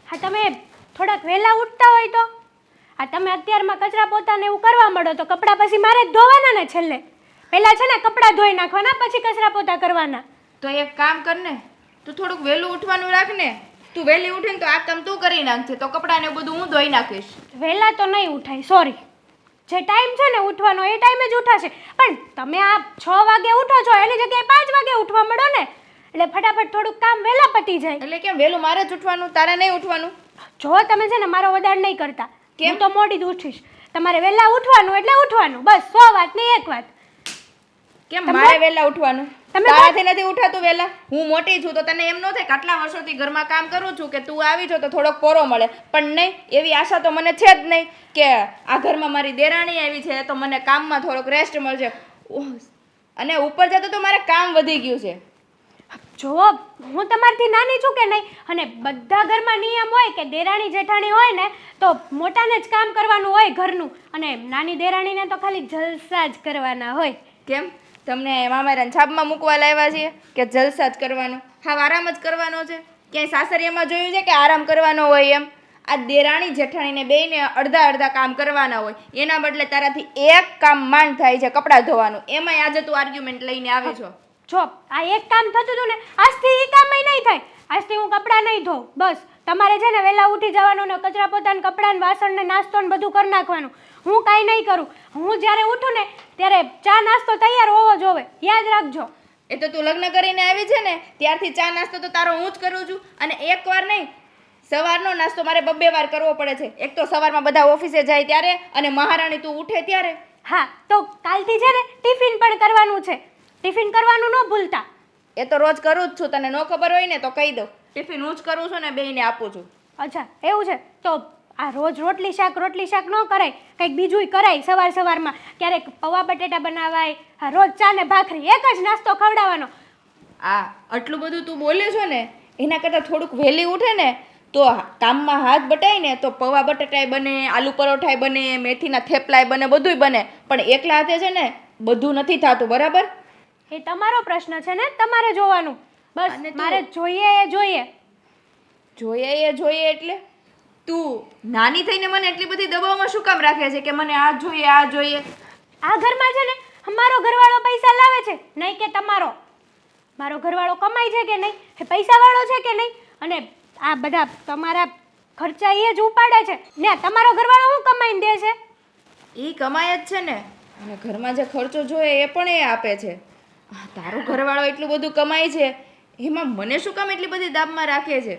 હા તમે થોડાક વહેલા ઉઠતા હોય તો આ તમે અત્યારમાં કચરા પોતાને એવું કરવા મળો તો કપડાં પછી મારે જ ધોવાના ને છેલ્લે. પહેલાં છે ને કપડાં ધોઈ નાખવાના પછી કચરા પોતા કરવાના. તો એક કામ કર ને, તું થોડુંક વહેલું ઉઠવાનું રાખ ને. તું વહેલી ઉઠીને તો આ કામ તું કરી નાખજે, તો કપડાં ને બધું હું ધોઈ નાખીશ. વહેલા તો નહીં ઉઠાય, સોરી. જે ટાઈમ છે ને ઉઠવાનો એ ટાઈમે જ ઉઠાશે. પણ તમે આ 6 વાગે ઉઠો છો એની જગ્યાએ 5 વાગે ઉઠવા મળો ને, એટલે ફટાફટ થોડુંક કામ વહેલા પતી જાય. એટલે કેમ વહેલું મારે જ ઉઠવાનું, તારે નહીં ઉઠવાનું? જો તમે છે ને મારો વધાર નહીં કરતા, કેમ? હું તો મોડી જ ઉઠીશ. તમારે વહેલા ઉઠવાનું એટલે ઉઠવાનું, બસ 100 વાત નહીં એક વાત. કેમ મારે વહેલા ઉઠવાનું? તારાથી નથી ઉઠાતું વહેલા? હું મોટી છું તો તને એમ ન થાય કે આટલા વર્ષોથી ઘરમાં કામ કરું છું કે તું આવી છો તો થોડોક પોરો મળે, પણ નહીં, એવી આશા તો મને છે જ નહીં કે આ ઘરમાં મારી દેરાણી આવી છે તો મને કામમાં થોડોક રેસ્ટ મળશે. અને ઉપર જતો તો મારે કામ વધી ગયું છે. જો હું તમારથી નાની છું કે નહીં, અને બધા ઘરમાં નિયમ હોય કે દેરાણી જેઠાણી હોય ને તો મોટાને જ કામ કરવાનું હોય ઘરનું, અને નાની દેરાણીને તો ખાલી જલસા જ કરવાના હોય. કેમ તમને મામારાને છાપમાં મૂકવા લાવ્યા છીએ કે જલસા જ કરવાનો? હા, આરામ જ કરવાનો છે? ક્યાંય સાસરિયામાં જોયું છે કે આરામ કરવાનો હોય એમ? આ દેરાણી જેઠાણીને બેયને અડધા અડધા કામ કરવાના હોય, એના બદલે તારાથી એક કામ માંડ થાય છે, કપડાં ધોવાનું. એમાંય આજે તું આર્ગ્યુમેન્ટ લઈને આવી છો. જો આ એક કામ થતું હતું ને, આજથી એ કામ નહીં થાય. આજથી હું કપડાં નહીં ધોઉં. બસ તમારે છે ને વહેલા ઉઠી જવાનું ને કચરા પોતાને કપડાં વાસણ ને નાસ્તો ને બધું કરી નાખવાનું. હું કાંઈ નહીં કરું. હું જ્યારે ઉઠું ને ત્યારે ચા નાસ્તો તૈયાર હોવો જોવે, યાદ રાખજો. એ તો તું લગ્ન કરીને આવી છે ને ત્યારથી ચા નાસ્તો તો તારો હું જ કરું છું. અને એકવાર નહીં, સવારનો નાસ્તો મારે 2 વાર કરવો પડે છે. એક તો સવારમાં બધા ઓફિસે જાય ત્યારે, અને મહારાણી તું ઉઠે ત્યારે. હા, તો કાલથી છે ને ટિફિન પણ કરવાનું છે. ટિફિન કરવાનું ન ભૂલતા. એ તો રોજ કરું જ છું, તને ન ખબર હોય ને તો કહી દઉં. ટિફિન હું જ કરું છું ને બેયને આપું છું. અચ્છા એવું છે, તો આ રોજ રોટલી શાક ન કરાય, કંઈક બીજુંય કરાય. સવારમાં ક્યારેક પૌવા બટેટા બનાવાય. હા, રોજ ચા ને ભાખરી, એક જ નાસ્તો ખવડાવવાનો. આટલું બધું તું બોલે છો ને, એના કરતાં થોડુંક વહેલી ઉઠે ને તો કામમાં હાથ બટાય ને તો પૌવા બટેટાય બને, આલુ પરોઠાય બને, મેથીના થેપલાય બને, બધુંય બને. પણ એકલા હાથે છે ને બધું નથી થતું, બરાબર? એ તમારો પ્રશ્ન છે ને, તમારે જોવાનું. બસ મારે જોઈએ એ જોઈએ. જોઈએ એટલે તું નાની થઈને મને એટલી બધી દબાવમાં શું કામ રાખે છે કે મને આ જોઈએ? આ ઘરમાં છે ને અમારો ઘરવાળો પૈસા લાવે છે, નહીં કે તમારો. મારો ઘરવાળો કમાય છે કે નહીં, એ પૈસાવાળો છે કે નહીં, અને આ બધા તમારા ખર્ચા એ જ ઉપાડે છે ને. તમારો ઘરવાળો શું કમાઈને દે છે? એ કમાય જ છે ને, અને ઘરમાં જે ખર્ચો જોઈએ એ પણ એ આપે છે. તારો ઘરવાળો એટલું બધું કમાય છે, એમાં મને શું કામ એટલી બધી દાબમાં રાખે છે?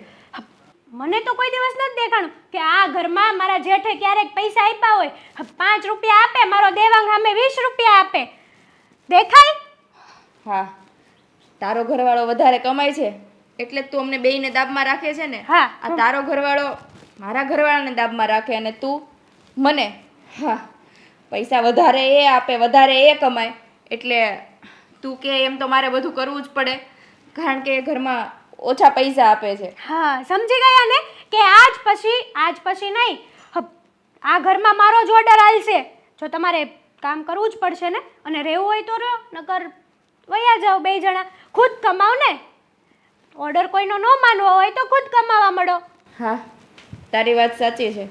મને તો કોઈ દિવસ નથી દેખાણું કે આ ઘરમાં મારા જેઠે ક્યારેક પૈસા આપ્યા હોય. 5 રૂપિયા આપે, મારો દેવાંગ સામે 20 રૂપિયા આપે, દેખાય? હા, તારો ઘરવાળો વધારે કમાય છે એટલે તું અમને બેયને દાબમાં રાખે છે ને. હા, આ તારો ઘરવાળો મારા ઘરવાળાને દાબમાં રાખે અને તું મને. હા, પૈસા વધારે એ આપે, વધારે એ કમાય, એટલે તું કે એમ તો મારે બધું કરવું જ પડે, કારણ કે ઘરમાં ઓછા પૈસા આપે છે. હા, સમજી ગયા ને કે આજ પછી નહીં, આ ઘરમાં મારો જ ઓર્ડર હાલશે. જો તમારે કામ કરવું જ પડશે ને, અને રહેવું હોય તો રહો, નકર વયા જાઓ 2 જણા. ખુદ કમાવ ને, ઓર્ડર કોઈનો ન માનવો હોય તો ખુદ કમાવા મળો. હા, તારી વાત સાચી છે.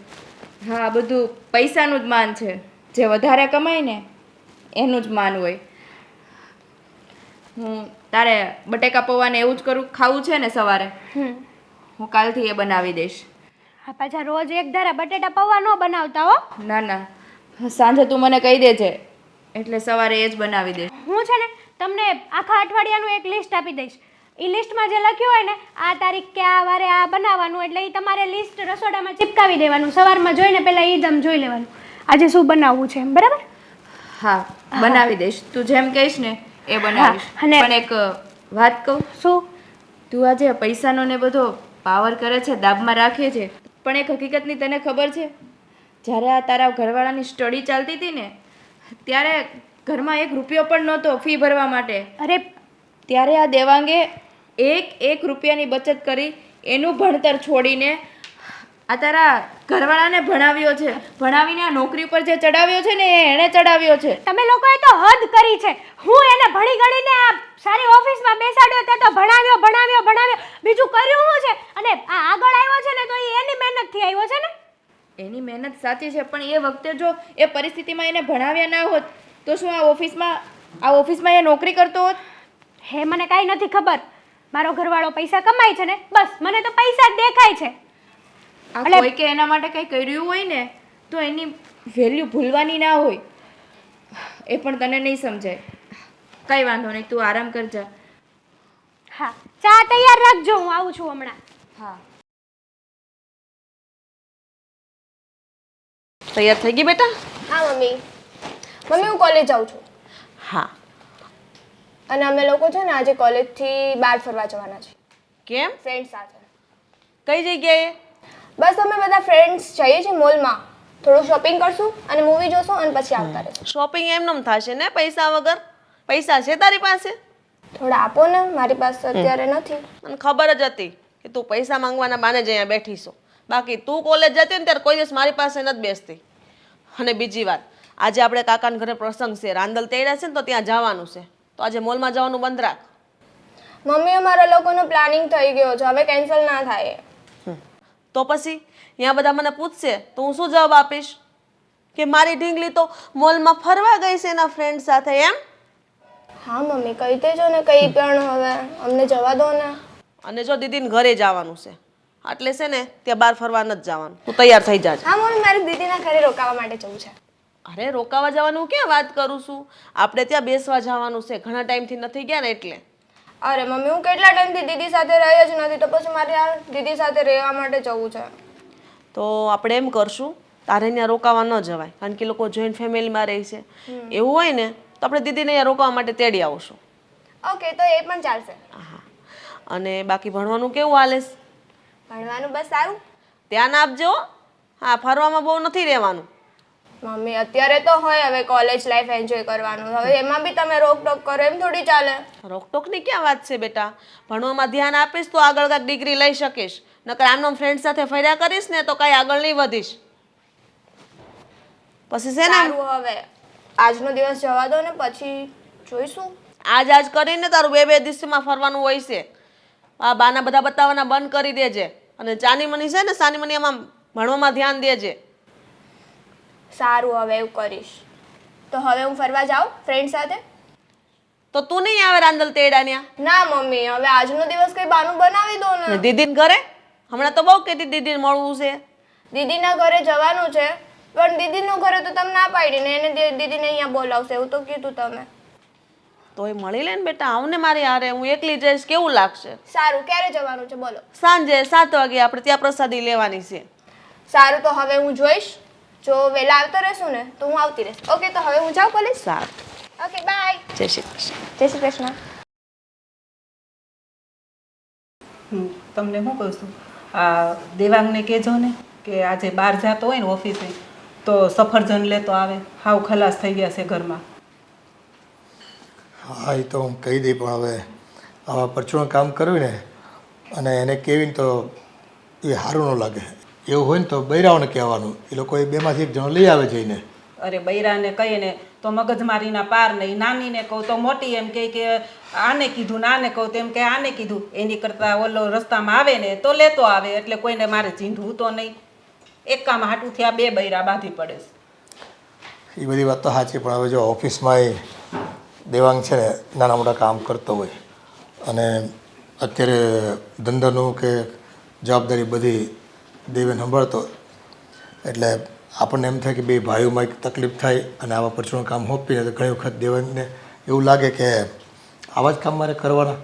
હા, બધું પૈસાનું જ માન છે. જે વધારે કમાય ને એનું જ માન હોય. હું તારે બટેકા પૌવાને એવું જ ખાવું છે ને સવારે? હું કાલથી એ બનાવી દઈશ. હા, પાછા રોજ એક ધારા બટેટા પૌવા ન બનાવતા હો. ના, સાંજે તું મને કહી દેજે એટલે સવારે એ જ બનાવી દઈશ. હું છે ને તમને આખા અઠવાડિયાનું એક લિસ્ટ આપી દઈશ. એ લિસ્ટમાં જે લખ્યું હોય ને આ તારીખ કે આ વારે આ બનાવવાનું, એટલે એ તમારે લિસ્ટ રસોડામાં ચિપકાવી દેવાનું. સવારમાં જોઈને પહેલાં એ જ આમ જોઈ લેવાનું આજે શું બનાવવું છે એમ, બરાબર? હા, બનાવી દઈશ. તું જેમ કહીશ ને એ બનાવીશ. પણ એક વાત કહું? શું? તું આજે પૈસાનો ને બધો પાવર કરે છે, દાબમાં રાખે છે, પણ એક હકીકતની તને ખબર છે? જ્યારે આ તારા ઘરવાળાની સ્ટડી ચાલતી હતી ને ત્યારે ઘરમાં 1 રૂપિયો પણ નહોતો ફી ભરવા માટે. અરે ત્યારે આ દેવાંગે 1 રૂપિયાની બચત કરી એનું ભણતર છોડીને આ તારા ઘરવાળાને ભણાવ્યો છે. ભણાવીને આ નોકરી પર જે ચડાવ્યો છે ને એણે ચડાવ્યો છે. તમે લોકોએ તો હદ કરી છે. હું એને ભણી ગણીને આ સારી ઓફિસમાં બેસાડ્યો, તે તો ભણાવ્યો, બીજું કર્યું શું છે? અને આ આગળ આવ્યો છે ને તો એ એની મહેનતથી આવ્યો છે ને. એની મહેનત સાચી છે, પણ એ વખતે જો એ પરિસ્થિતિમાં એને ભણાવ્યા ના હોત તો શું આ ઓફિસમાં એ નોકરી કરતો હોત? હે મને કાંઈ નથી ખબર. મારો ઘરવાળો પૈસા કમાય છે ને, બસ મને તો પૈસા જ દેખાય છે. આ કોઈ કે એના માટે કંઈ કર્યું હોય ને તો એની વેલ્યુ ભૂલવાની ના હોય. એ પણ તને નહીં સમજાય. કંઈ વાંધો નહીં, તું આરામ કરજા. હા, ચા તૈયાર રાખજો, હું આવું છું હમણાં. હા. તૈયાર થઈ ગઈ બેટા? હા મમ્મી હું કોલેજ જાઉં છું. હા. અને અમે લોકો છે ને આજે કોલેજથી બહાર ફરવા જવાના છે. કેમ? ફ્રેન્ડ સાથે. કઈ જગ્યાએ? બસ અમે બધા ફ્રેન્ડ્સ જઈએ છીએ મોલમાં. થોડું શોપિંગ કરશું અને મૂવી જોશું અને પછી આવતા રહેશું. શોપિંગ એમનેમ થશે ને પૈસા વગર? પૈસા છે તારી પાસે? થોડા આપો ને, મારી પાસે અત્યારે નથી. મને ખબર જ હતી કે તું પૈસા માંગવાના બાને જ અહીંયા બેઠી છો. બાકી તું કોલેજ જતી ને ત્યારે કોઈ દિવસ મારી પાસે નથી બેસતી. અને બીજી વાત, આજે આપણે કાકાના ઘરે પ્રસંગ છે, રાંદલ તેડા છે ને તો ત્યાં જવાનું છે. તો આજે મોલમાં જવાનું બંધ રાખ. મમ્મી અમારા લોકોનો પ્લાનિંગ થઈ ગયો છે, હવે કેન્સલ ના થાય. તો પછી અહીંયા બધા મને પૂછશે તો હું શું જવાબ આપીશ? કે મારી ઢીંગલી તો મોલમાં ફરવા ગઈ છે એના ફ્રેન્ડ સાથે, એમ? હા મમ્મી કહી દેજો ને, કંઈ પણ હવે અમને જવા દો ને. અને જો દીદીને ઘરે જવાનું છે એટલે છે ને ત્યાં બહાર ફરવા નથી જવાનું. તું તૈયાર થઈ જાજે. હા મમ્મી મારી દીદીના ઘરે રોકાવા માટે જવું છે. અરે રોકાવા જવાનું ક્યાં વાત કરું છું, આપણે ત્યાં બેસવા જવાનું છે. ઘણા ટાઈમથી નથી ગયા ને એટલે. અરે મમ્મી હું કેટલા ટાઈમથી દીદી સાથે રહી જ નથી, તો પછી મારે આ દીદી સાથે રહેવા માટે જવું છે. તો આપણે એમ કરશું, તારે ત્યાં રોકાવા ન જવાય કારણ કે લોકો જોઈન્ટ ફેમિલીમાં રહે છે. એવું હોય ને તો આપણે દીદીને અહીંયા રોકાવા માટે તેડી આવશું. ઓકે, તો એ પણ ચાલશે. હા. અને બાકી ભણવાનું કેવું હાલે છે? ભણવાનું બસ સારું. ધ્યાન આપજો. હા, ફરવામાં બહુ નથી રહેવાનું. મમ્મી અત્યારે તો હોય હવે કોલેજ લાઈફ એન્જોય કરવાનું, હવે એમાં બી તમે રોકટોક કરો એમ થોડી ચાલે. રોકટોકની ક્યાં વાત છે બેટા? ભણવામાં ધ્યાન આપીશ તો આગળ કાંઈક ડિગ્રી લઈ શકીશ. નકર આમનો ફ્રેન્ડ સાથે ફર્યા કરીશ ને તો કાંઈ આગળ નહીં વધીશ. પછી છે ને સારું, હવે આજનો દિવસ જવા દો ને, પછી જોઈશું. આજ કરીને તારું બે દિવસમાં ફરવાનું હોય છે. આ બાના બધા બતાવવાના બંધ કરી દેજે. અને ચાની મની છે ને સાની મની આમાં ભણવામાં ધ્યાન દેજે. સારું, હવે એવું કરીશ. તો હવે હું ફરવા જાઉં ફ્રેન્ડ સાથે? તો તું નહીં આવે રાંદલ તેડાન્યા? ના મમ્મી, હવે આજનો દિવસ કઈ બાનું બનાવી દો ને. દીદીને ઘરે હમણાં તો બહુ કહેતી દીદીને મળવું છે. દીદીના ઘરે જવાનું છે, પણ દીદીનું ઘરે તો તમે ના પાડી ને, એને દીદીને અહીંયા બોલાવશે એવું તો કીધું તમે. તો એ મળી લે ને બેટા, આવ ને મારી હારે. હું એકલી જઈશ કેવું લાગશે? સારું, ક્યારે જવાનું છે બોલો? સાંજે 7 વાગે આપણે ત્યાં પ્રસાદી લેવાની છે. સારું, તો હવે હું જોઈશ. જો વહેલા આવતો રહેશું ને તો હું આવતી રહીશ. ઓકે, તો હવે હું જાઉં કોલેજ? સારું, ઓકે, બાય. જય શ્રી કૃષ્ણ. જય શ્રી કૃષ્ણ. તમને શું કહું છું, આ દેવાંગને કહેજો ને કે આજે બહાર જતો હોય ને ઓફિસે તો સફરજન લેતો આવે. હાવ ખલાસ થઈ ગયા છે ઘરમાં. હા, એ તો હું કહી દઈ, પણ હવે આવા પરચુરણ કામ કર્યું ને અને એને કહેવીને તો એ સારું ન લાગે. એવું હોય ને તો બૈરાઓને કહેવાનું, એ લોકો એ બેમાંથી એક જણો લઈ આવે જઈને. અરે બૈરાને કહીને તો મગજમારીના પાર નહીં. નાનીને કહું તો મોટી એમ કહે કે આને કીધું ને આને કહું તેમ કે આને કીધું. એની કરતાં ઓલો રસ્તામાં આવે ને તો લેતો આવે, એટલે કોઈને મારે ચીંધવું તો નહીં. એક કામ હાટું થયા બે બૈરા બાંધી પડે છે. એ બધી વાત તો સાચી, પણ હવે જો ઓફિસમાં એ દેવાંગ છે ને નાના મોટા કામ કરતો હોય અને અત્યારે ધંધાનું કે જવાબદારી બધી દેવેન સંભાળતો, એટલે આપણને એમ થાય કે બે ભાઈઓમાં એક તકલીફ થાય અને આવા પરચુરણ કામ હોપીને તો ઘણી વખત દેવાંગને એવું લાગે કે આવા જ કામ મારે કરવાના.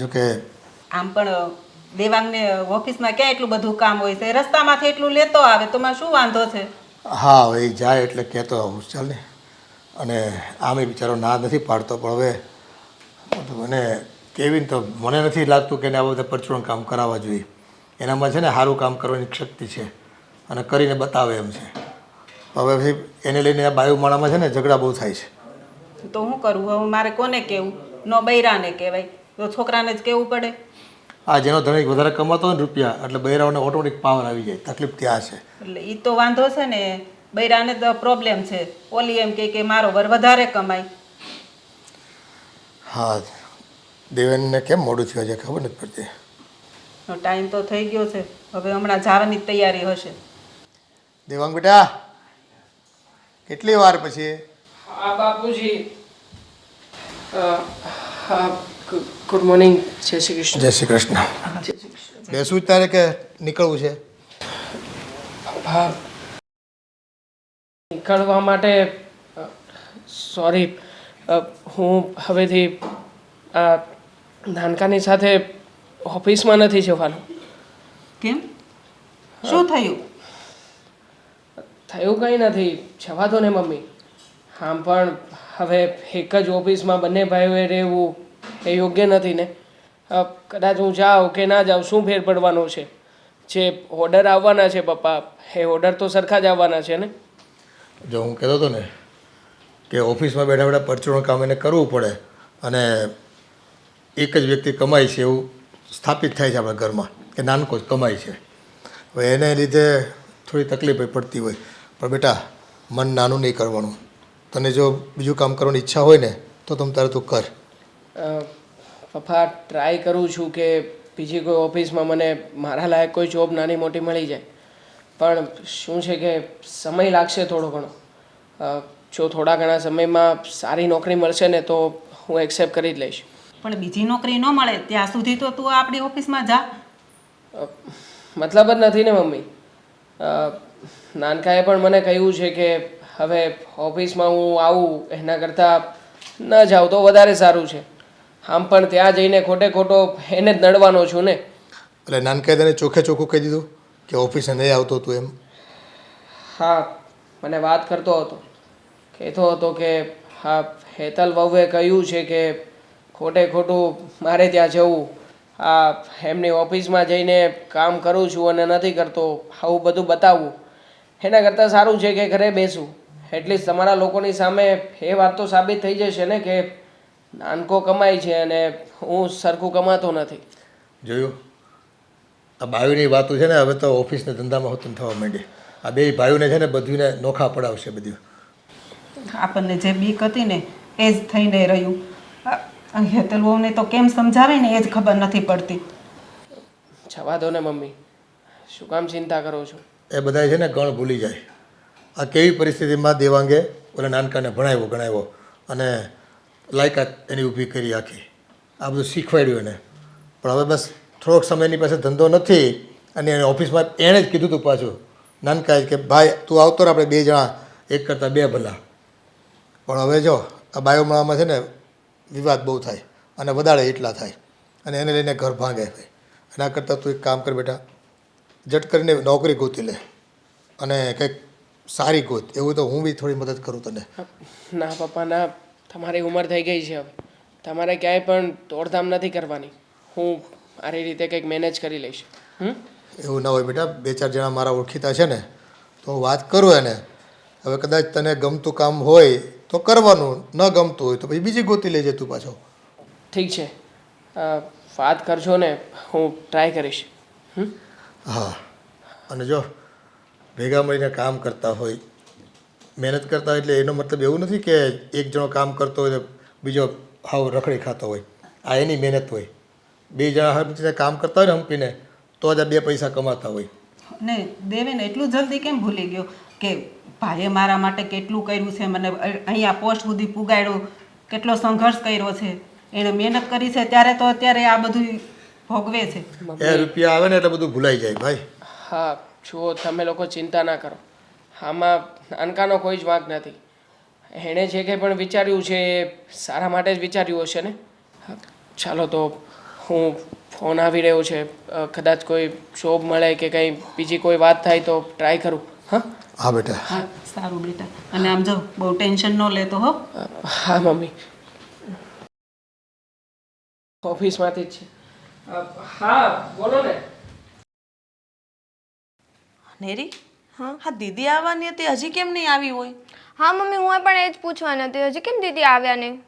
જોકે આમ પણ દેવાંગને ઓફિસમાં ક્યાં એટલું બધું કામ હોય છે, રસ્તામાંથી એટલું લેતો આવે તો શું વાંધો છે? હા, હવે એ જાય એટલે કહેતો આવું ચાલ ને. અને આમ એ બિચારો ના નથી પાડતો, પણ હવે મને કેવીને તો મને નથી લાગતું કે એને આવા બધા પરચુરણ કામ કરાવવા જોઈએ. એનામાં છે ને સારું કામ કરવાની શક્તિ છે અને કરીને બતાવે એમ છે. હવે પછી એને લઈને આ બાયુ માળામાં છે ને ઝઘડા બહુ થાય છે. તો શું કરવું હવે? મારે કોને કહેવું? નો બૈરાને કહેવાય તો છોકરાને જ કહેવું પડે. આ જેનો ધણી વધારે કમાતો હોય ને રૂપિયા, એટલે બૈરાઓને ઓટોમેટિક પાવર આવી જાય. તકલીફ ત્યાં છે. એટલે એ તો વાંધો છે ને, બૈરાને તો પ્રોબ્લેમ છે. ઓલી એમ કે મારો વર વધારે કમાય. હા, દેવેનને કેમ મોડું થયું છે ખબર નથી પડતી. ટાઈમ તો થઈ ગયો છે. હવે હમણાં જવાની જ તૈયારી હશે. દેવાંગ બેટા કેટલી વાર પછી? હા બાપુજી. હા ગુડ મોર્નિંગ. જય શ્રી કૃષ્ણ. જય શ્રી કૃષ્ણ. બેસવું જ તારે કે નીકળવું છે? હા નીકળવા માટે સોરી, હું હવેથી નાનકાની સાથે ઓફિસમાં નથી જવાનું. કેમ? શું થયું? થયું કંઈ નથી, જવા દો ને મમ્મી. આમ પણ હવે એક જ ઓફિસમાં બંને ભાઈઓએ રહેવું એ યોગ્ય નથી ને. કદાચ હું જાઉં કે ના જાઉં શું ફેર પડવાનો છે? જે ઓર્ડર આવવાના છે પપ્પા, એ ઓર્ડર તો સરખા જ આવવાના છે ને. જો હું કહેતો હતો ને કે ઓફિસમાં બેઠા બેઠા પરચુરણ કામ એને કરવું પડે અને એક જ વ્યક્તિ કમાય છે એવું સ્થાપિત થાય છે આપણા ઘરમાં કે નાનકો જ કમાય છે. હવે એને લીધે થોડી તકલીફ પડતી હોય, પણ બેટા મન નાનું નહીં કરવાનું. તને જો બીજું કામ કરવાની ઈચ્છા હોય ને તો તું કર. પપ્પા ટ્રાય કરું છું કે બીજી કોઈ ઓફિસમાં મને મારા લાયક કોઈ જોબ નાની મોટી મળી જાય, પણ શું છે કે સમય લાગશે થોડો ઘણો. જો થોડા ઘણા સમયમાં સારી નોકરી મળશે ને તો હું એક્સેપ્ટ કરી જ લઈશ. પણ બીજી નોકરી ન મળે ત્યાં સુધી તો તું આપણી ઓફિસમાં જા. મતલબ જ નથી ને મમ્મી. નાનકાએ પણ મને કહ્યું છે કે હવે ઓફિસમાં હું આવું એના કરતાં ન જાઉં તો વધારે સારું છે. આમ પણ ત્યાં જઈને ખોટે ખોટો એને જ નડવાનો છું ને. એટલે નાનકાએ તને ચોખ્ખે ચોખ્ખું કહી દીધું કે ઓફિસે નહીં આવતો તું એમ? હા, મને વાત કરતો હતો, કહેતો હતો કે હા હેતલ વહુએ કહ્યું છે કે ખોટે ખોટું મારે ત્યાં જવું, આ એમની ઓફિસમાં જઈને કામ કરું છું અને નથી કરતો, આવું બધું બતાવવું. એના કરતાં સારું છે કે ઘરે બેસું. એટલીસ્ટ તમારા લોકોની સામે એ વાત તો સાબિત થઈ જશે ને કે નાનકો કમાય છે અને હું સરખું કમાતો નથી. જોયું? આ ભાઈઓની વાતો છે ને હવે તો ઓફિસના ધંધામાં હોતું થવા માંડી. આ બે ભાઈઓને છે ને બધુંને નોખા પડાવશે બધું. આપણને જે બીક હતી ને એ જ થઈને રહ્યું. હેતલ વહુને તો કેમ સમજાવે ને એ જ ખબર નથી પડતી. જવા દો ને મમ્મી, શું કામ ચિંતા કરો છો? એ બધા છે ને ગણ ભૂલી જાય. આ કેવી પરિસ્થિતિમાં દેવાંગે ઓલા નાનકાને ભણાવ્યો ગણાવ્યો અને લાયકાત એની ઊભી કરી આખી. આ બધું શીખવાડ્યું એને. પણ હવે બસ થોડોક સમય એની પાસે ધંધો નથી અને એને ઓફિસમાં એણે જ કીધું હતું પાછું નાનકાએ કે ભાઈ તું આવતો રહે, આપણે બે જણા એક કરતાં બે ભલા. પણ હવે જો આ બાયોમાં છે ને વિવાદ બહુ થાય અને વધારે એટલા થાય અને એને લઈને ઘર ભાંગે ભાઈ. એના કરતાં તું એક કામ કર બેટા, જટ કરીને નોકરી ગોતી લે અને કંઈક સારી ગોત. એવું તો હું બી થોડી મદદ કરું તને. ના પપ્પા ના, તમારી ઉંમર થઈ ગઈ છે હવે. તમારે ક્યાંય પણ દોડધામ નથી કરવાની. હું મારી રીતે કંઈક મેનેજ કરી લઈશ. એવું ના હોય બેટા, બે ચાર જણા મારા ઓળખીતા છે ને તો હું વાત કરું એને. હવે કદાચ તને ગમતું કામ હોય તો કરવાનું, ન ગમતું હોય તો પછી બીજી ગોતી લેજે તું પાછો. ઠીક છે, વાત કરજો ને, હું ટ્રાય કરીશ. હા, અને જો ભેગા મળીને કામ કરતા હોય, મહેનત કરતા હોય એટલે એનો મતલબ એવું નથી કે એક જણો કામ કરતો હોય તો બીજો હાવ રખડી ખાતો હોય. આ એની મહેનત હોય. બે જણા હર કામ કરતા હોય ને હંપીને તો જ આ બે પૈસા કમાતા હોય. ને દેવેને એટલું જલ્દી કેમ ભૂલી ગયો કે ભાઈએ મારા માટે કેટલું કર્યું છે, મને અહીંયા પોસ્ટ સુધી પુગાડ્યો, કેટલો સંઘર્ષ કર્યો છે, એણે મહેનત કરી છે ત્યારે તો અત્યારે આ બધું ભોગવે છે. એ રૂપિયા આવે ને એટલે બધું ભૂલાઈ જાય ભાઈ. હા જુઓ, તમે લોકો ચિંતા ના કરો, આમાં નાનકાનો કોઈ જ વાંક નથી. એણે જે કંઈ પણ વિચાર્યું છે એ સારા માટે જ વિચાર્યું હશે ને. ચાલો તો હું ફોન આવી રહ્યો છે, કદાચ કોઈ જોબ મળે કે કંઈ બીજી કોઈ વાત થાય તો ટ્રાય કરું. હા હા બેટા. હા સારું બેટા. અને આમ જો બહુ ટેન્શન ન લેતો હો. હા મમ્મી, ઓફિસમાંથી જ છે. હા બોલો ને. નેરી, હા દીદી આવવાની હતી, હજી કેમ નહીં આવી હોય? હા મમ્મી, હું પણ એ જ પૂછવાની હતી, હજી કેમ દીદી આવ્યા નહીં?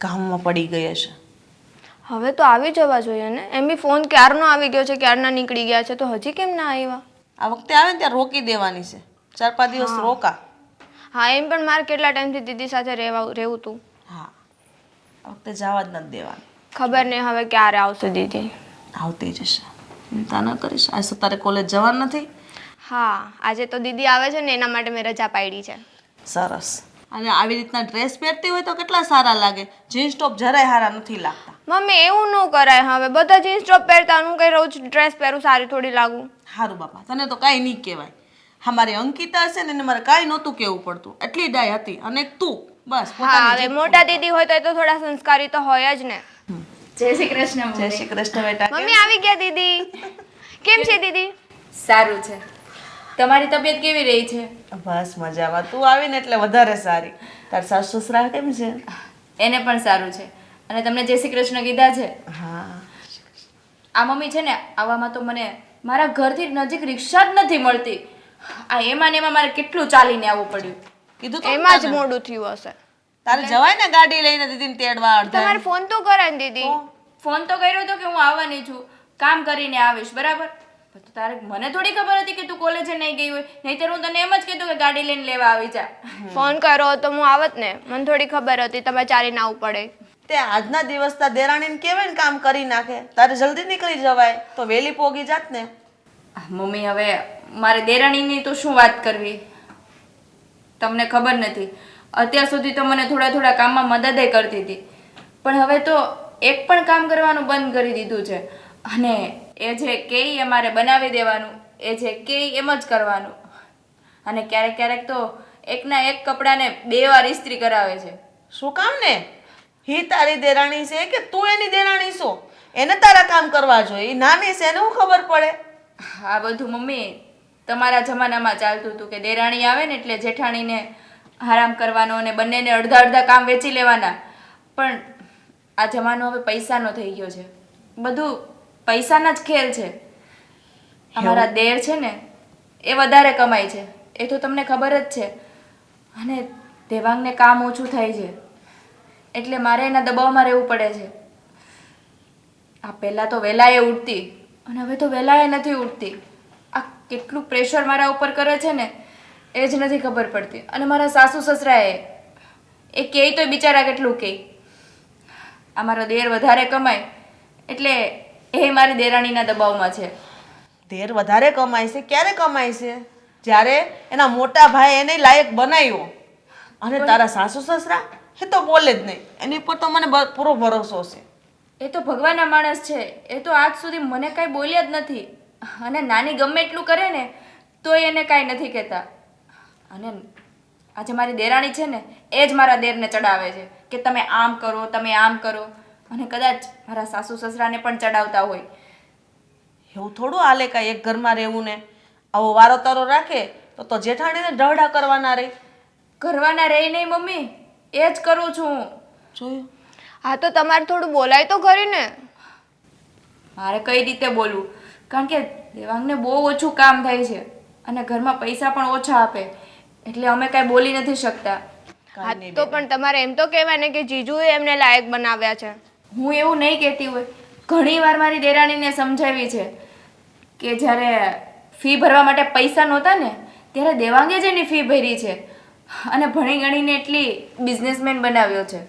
કામમાં પડી ગઈ હશે. હવે તો આવી જવા જોઈએ ને. એમ બી ફોન ક્યારનો આવી ગયો છે, ક્યારના નીકળી ગયા છે, તો હજી કેમ ના આવ્યા? આ વખતે આવે ને ત્યાં રોકી દેવાની છે, 4-5 દિવસ રોકા. હા, એમ પણ મારે કેટલા ટાઈમથી દીદી સાથે રહેવું હતું. હા, આ વખતે જવા જ નથી દેવાનું. ખબર નહીં હવે ક્યારે આવશે દીદી. આવતી જશે. ચિંતા ન કરીશ. આજ તો તારે કોલેજ જવાનું નથી. હા આજે તો દીદી આવે છે ને એના માટે મેં રજા પાડી છે. સરસ. અને આવી રીતના ડ્રેસ પહેરતી હોય તો કેટલા સારા લાગે. જીન્સ ટોપ જરાય સારા નથી લાગતા. મમ્મી એવું ન કરાય હવે, બધા જીન્સ ટોપ પહેરતા હું કઈ રોજ ડ્રેસ પહેરું સારી થોડી લાગુ. સારું બાપા, તને તો કાંઈ નહીં કહેવાય. અમારી અંકિતા છે ને એને મારે કાંઈ નહોતું કહેવું પડતું, એટલી ડાય હતી. અને તું બસ હા પોતાની હવે જીદ મોટા દીદી હોય તો એ તો થોડા સંસ્કારી તો હોય જ ને. જય શ્રી કૃષ્ણ જય મમ્મી. શ્રી કૃષ્ણ બેટા. મમ્મી આવી ગયા દીદી. કેમ છે દીદી? સારું છે. તમારી તબિયત કેવી રહી છે? બસ મજામાં. તું આવીને એટલે વધારે સારી. તાર સાસુ સસરા કેમ છે? એને પણ સારું છે. અને તમને જય શ્રી કૃષ્ણ કીધા છે? હા. આ મમ્મી છે ને આવવામાં તો મને મારા ઘરથી નજીક રિક્ષા જ નથી મળતી. આ એમાં ને એમાં મારે કેટલું ચાલીને આવવું પડ્યું. કીધું તો એમાં જ મોડું થયું હશે. તારે જવાય ને ગાડી લઈને દીદીને તેડવા અડધા. તમારે ફોન તો કરાય ને દીદી. ફોન તો કર્યો હતો કે હું આવવાની છું, કામ કરીને આવીશ, બરાબર? પણ તો તારે મને થોડી ખબર હતી કે તું કોલેજે નહીં ગઈ હોય, નહીંતર હું તને એમ જ કીધું કે ગાડી લઈને લેવા આવી જા. ફોન કર્યો તો હું આવત ને, મને થોડી ખબર હતી તમે ચાલીને આવવું પડે. તે આજના દિવસ તાર દેરાણીને કહેવાય ને કામ કરી નાખે. તારે જલ્દી નીકળી જવાય તો વહેલી પોગી જાત ને. મમ્મી હવે મારે દેરાણીની તો શું વાત કરવી, તમને ખબર નથી. અત્યાર સુધી તો મને થોડા થોડા કામમાં મદદ કરતી હતી, પણ હવે તો એક પણ કામ કરવાનું બંધ કરી દીધું છે. અને એ જે કે એ મારે બનાવી દેવાનું, એ જે કે એમ જ કરવાનું. અને ક્યારેક ક્યારેક તો એકના એક કપડાને 2 વાર ઇસ્ત્રી કરાવે છે. શું કામ ને? હી તારી દેરાણી છે કે તું એની દેરાણી છો? એને તારા કામ કરવા જોઈએ. ઈ નાની છે એને હું ખબર પડે? આ બધું મમ્મી તમારા જમાનામાં ચાલતું હતું કે દેરાણી આવે ને એટલે જેઠાણીને આરામ કરવાનો અને બંનેને અડધા અડધા કામ વેચી લેવાના. પણ આ જમાનો હવે પૈસાનો થઈ ગયો છે, બધું પૈસાના જ ખેલ છે. અમારા દેર છે ને એ વધારે કમાય છે, એ તો તમને ખબર જ છે. અને દેવાંગને કામ ઓછું થાય છે એટલે મારે એના દબાવમાં રહેવું પડે છે. આ પહેલાં તો વહેલાએ ઉઠતી અને હવે તો વહેલાએ નથી ઉઠતી. આ કેટલું પ્રેશર મારા ઉપર કરે છે ને એ જ નથી ખબર પડતી. અને મારા સાસુ સસરાએ એ કહે તોય બિચારા કેટલું કહે. અમારો દેર વધારે કમાય એટલે એ મારી દેરાણીના દબાવમાં છે. દેર વધારે કમાય છે? ક્યારે કમાય છે? જ્યારે એના મોટા ભાઈ એને લાયક બનાવ્યો. અને તારા સાસુ સસરા એ તો બોલે જ નહીં. એની પર તો મને પૂરો ભરોસો છે. એ તો ભગવાનના માણસ છે, એ તો આજ સુધી મને કાંઈ બોલ્યા જ નથી. અને નાની ગમે એટલું કરે ને તોય એને કાંઈ નથી કહેતા. અને આજે મારી દેરાણી છે ને એ જ મારા દેરને ચડાવે છે કે તમે આમ કરો, તમે આમ કરો. અને કદાચ મારા સાસુ સસરાને પણ ચડાવતા હોય. એવું થોડું હાલે કાંઈ એક ઘરમાં રહેવું ને. આવો વારો તારો રાખે તો જેઠાણીને ઢવડા કરવાના રહે. કરવાના રહી નહીં મમ્મી, એ જ કરું છું હું. જોયું? હા તો તમારે થોડું બોલાય તો ખરી ને. મારે કઈ રીતે બોલવું, કારણ કે દેવાંગને બહુ ઓછું કામ થાય છે અને ઘરમાં પૈસા પણ ઓછા આપે એટલે અમે કાંઈ બોલી નથી શકતા. હા તો પણ તમારે એમ તો કહેવાય ને કે જીજુએ એમને લાયક બનાવ્યા છે. હું એવું નહીં કહેતી હોય, ઘણી વાર મારી દેરાણીને સમજાવી છે કે જ્યારે ફી ભરવા માટે પૈસા નહોતા ને ત્યારે દેવાંગે જ એની ફી ભરી છે અને ભણી ગણીને એટલી બિઝનેસમેન બનાવ્યો છે.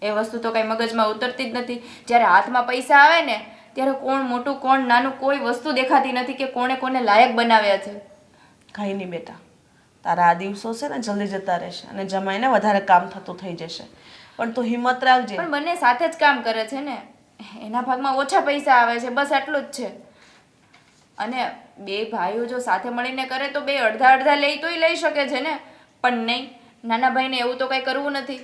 એ વસ્તુ તો કાંઈ મગજમાં ઉતરતી જ નથી. જ્યારે હાથમાં પૈસા આવે ને ત્યારે કોણ મોટું કોણ નાનું કોઈ વસ્તુ દેખાતી નથી કે કોણે કોને લાયક બનાવ્યા છે. કાંઈ નહીં બેટા, તારા આ દિવસો છે ને જલ્દી જતા રહેશે અને જમાઈને વધારે કામ થતું થઈ જશે. પણ તું હિંમત રાખજે. પણ બંને સાથે જ કામ કરે છે ને, એના ભાગમાં ઓછા પૈસા આવે છે, બસ આટલું જ છે. અને બે ભાઈઓ જો સાથે મળીને કરે તો બે અડધા અડધા લઈ તોય લઈ શકે છે ને. પણ નહીં, નાના ભાઈને એવું તો કંઈ કરવું નથી.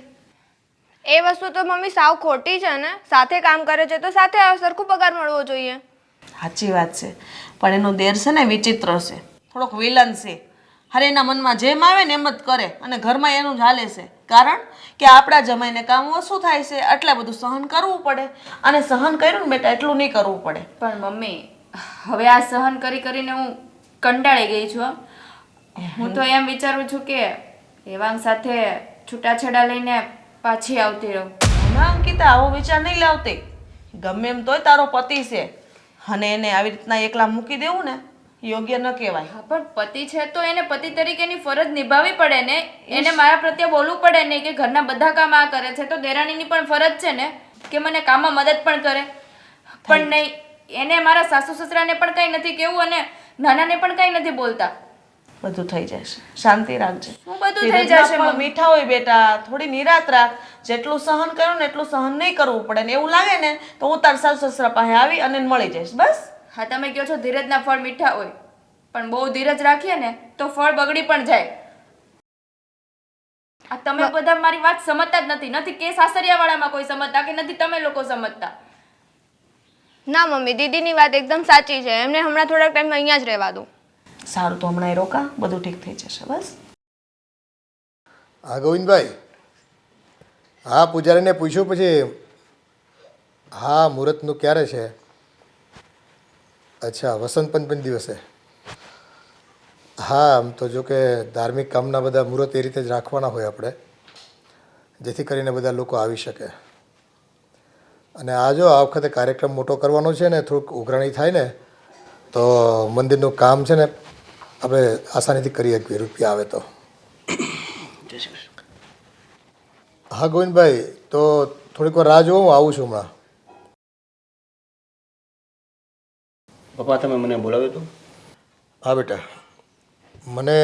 એ વસ્તુ તો મમ્મી સાવ ખોટી છે ને. સાથે કામ કરે છે તો સાથે સરખું પગાર મળવો જોઈએ. સાચી વાત છે, પણ એનો દેર છે ને વિચિત્ર છે, થોડોક વિલન છે. હારે એના મનમાં જેમ આવે ને એમ જ કરે અને ઘરમાં એનું જ હાલે છે. કારણ કે આપણા જમાઈને કામ ઓછું થાય છે એટલે બધું સહન કરવું પડે. અને સહન કર્યું ને બેટા એટલું નહીં કરવું પડે. પણ મમ્મી હવે આ સહન કરી કરીને હું કંટાળી ગઈ છું. હું તો એમ વિચારું છું કે દેવાંગ સાથે છૂટાછેડા લઈને પાછી આવતી રહું. ના અંકિતા, આવો વિચાર નહીં લાવતી. ગમે એમ તોય તારો પતિ છે અને એને આવી રીતના એકલા મૂકી દેવું ને યોગ્ય ન કહેવાય. હા પણ પતિ છે તો એને પતિ તરીકેની ફરજ નિભાવવી પડે ને. એને મારા પ્રત્યે બોલવું પડે ને કે ઘરના બધા કામ આ કરે છે તો દેરાણીની પણ ફરજ છે ને કે મને કામમાં મદદ પણ કરે. પણ નહીં, એને મારા સાસુ સસરાને પણ કંઈ નથી કહેવું અને નાનાને પણ કંઈ નથી બોલતા. બધું થઈ જશે, શાંતિ રાખજે. શું બધું થઈ ધીરજના જશે ફળ મમ્મી? મીઠા હોય બેટા, થોડી નિરાત રાખ. જેટલું સહન કર્યું ને એટલું સહન નહીં કરવું પડે ને એવું લાગે ને તો હું તારા સાસુ સસરા પાસે આવી અને મળી જઈશ બસ. હા, તમે કહો છો ધીરજના ફળ મીઠા હોય, પણ બહુ ધીરજ રાખીએ ને તો ફળ બગડી પણ જાય. આ તમે બધા મારી વાત સમજતા જ નથી. નથી કે સાસરિયાવાળામાં કોઈ સમજતા કે નથી તમે લોકો સમજતા. ના મમ્મી, દીદીની વાત એકદમ સાચી છે. એમને હમણાં થોડાક ટાઈમ અહીંયા જ રહેવા દો. સારું, તો હમણાં એ રોકા, બધું ઠીક થઈ જશે બસ. હા ગોવિંદભાઈ, હા પૂજારીને પૂછ્યું પછી, હા મુહૂર્તનું ક્યારે છે? અચ્છા, વસંત પંચમી દિવસે. હા, આમ તો જો કે ધાર્મિક કામના બધા મુહૂર્ત એ રીતે જ રાખવાના હોય આપણે, જેથી કરીને બધા લોકો આવી શકે. અને આ જો આ વખતે કાર્યક્રમ મોટો કરવાનો છે ને, થોડુંક ઉઘરાણી થાય ને તો મંદિરનું કામ છે ને આપણે આસાનીથી કરી શકીએ, રૂપિયા આવે તો. હા ગોવિંદભાઈ, તો થોડીક વાર રાહ જોવો, હું આવું છું હમણાં. પપ્પા તમે મને બોલાવ્યો હતો? હા બેટા, મને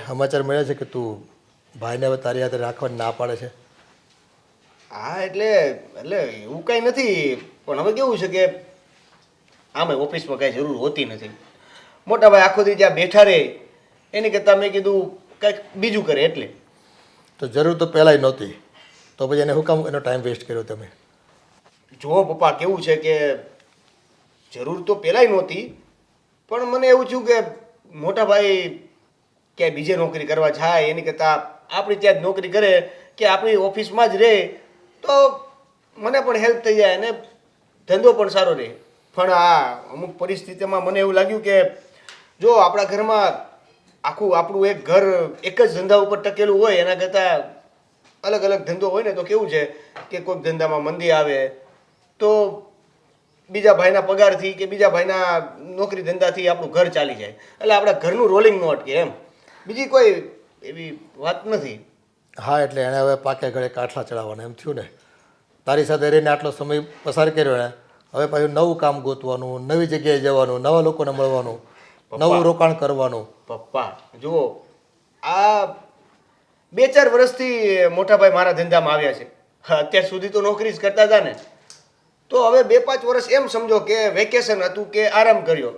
સમાચાર મળ્યા છે કે તું ભાઈને હવે તારી હાથે રાખવાની ના પાડે છે. હા એટલે એવું કાંઈ નથી, પણ હવે કેવું છે કે આમે ઓફિસમાં કાંઈ જરૂર હોતી નથી. મોટા ભાઈ આખો દી જ્યાં બેઠા રહે એની કરતાં મેં કીધું કંઈક બીજું કરે એટલે. તો જરૂર તો પહેલાંય નહોતી, તો પછી એને શું કામ એનો ટાઈમ વેસ્ટ કર્યો તમે? જુઓ પપ્પા, કેવું છે કે જરૂર તો પહેલાંય નહોતી, પણ મને એવું થયું કે મોટા ભાઈ ક્યાંય બીજે નોકરી કરવા જાય એની કરતાં આપણી ત્યાં જ નોકરી કરે કે આપણી ઓફિસમાં જ રહે તો મને પણ હેલ્પ થઈ જાય અને ધંધો પણ સારો રહે. પણ આ અમુક પરિસ્થિતિમાં મને એવું લાગ્યું કે જો આપણા ઘરમાં આખું આપણું એક ઘર એક જ ધંધા ઉપર ટકેલું હોય એના કરતાં અલગ અલગ ધંધો હોય ને તો કેવું છે કે કોઈક ધંધામાં મંદી આવે તો બીજા ભાઈના પગારથી કે બીજા ભાઈના નોકરી ધંધાથી આપણું ઘર ચાલી જાય. એટલે આપણા ઘરનું રોલિંગ ન અટકે એમ, બીજી કોઈ એવી વાત નથી. હા, એટલે એણે હવે પાકે ઘરે કાઠલા ચડાવવાના એમ થયું ને. તારી સાથે રહીને આટલો સમય પસાર કર્યો એણે, હવે પાછું નવું કામ ગોતવાનું, નવી જગ્યાએ જવાનું, નવા લોકોને મળવાનું, નવું રોકાણ કરવાનું. પપ્પા જુઓ, આ 2-4 વર્ષથી મોટાભાઈ મારા ધંધામાં આવ્યા છે. અત્યાર સુધી તો નોકરી જ કરતા હતા ને, તો હવે 2-5 વર્ષ એમ સમજો કે વેકેશન હતું કે આરામ કર્યો,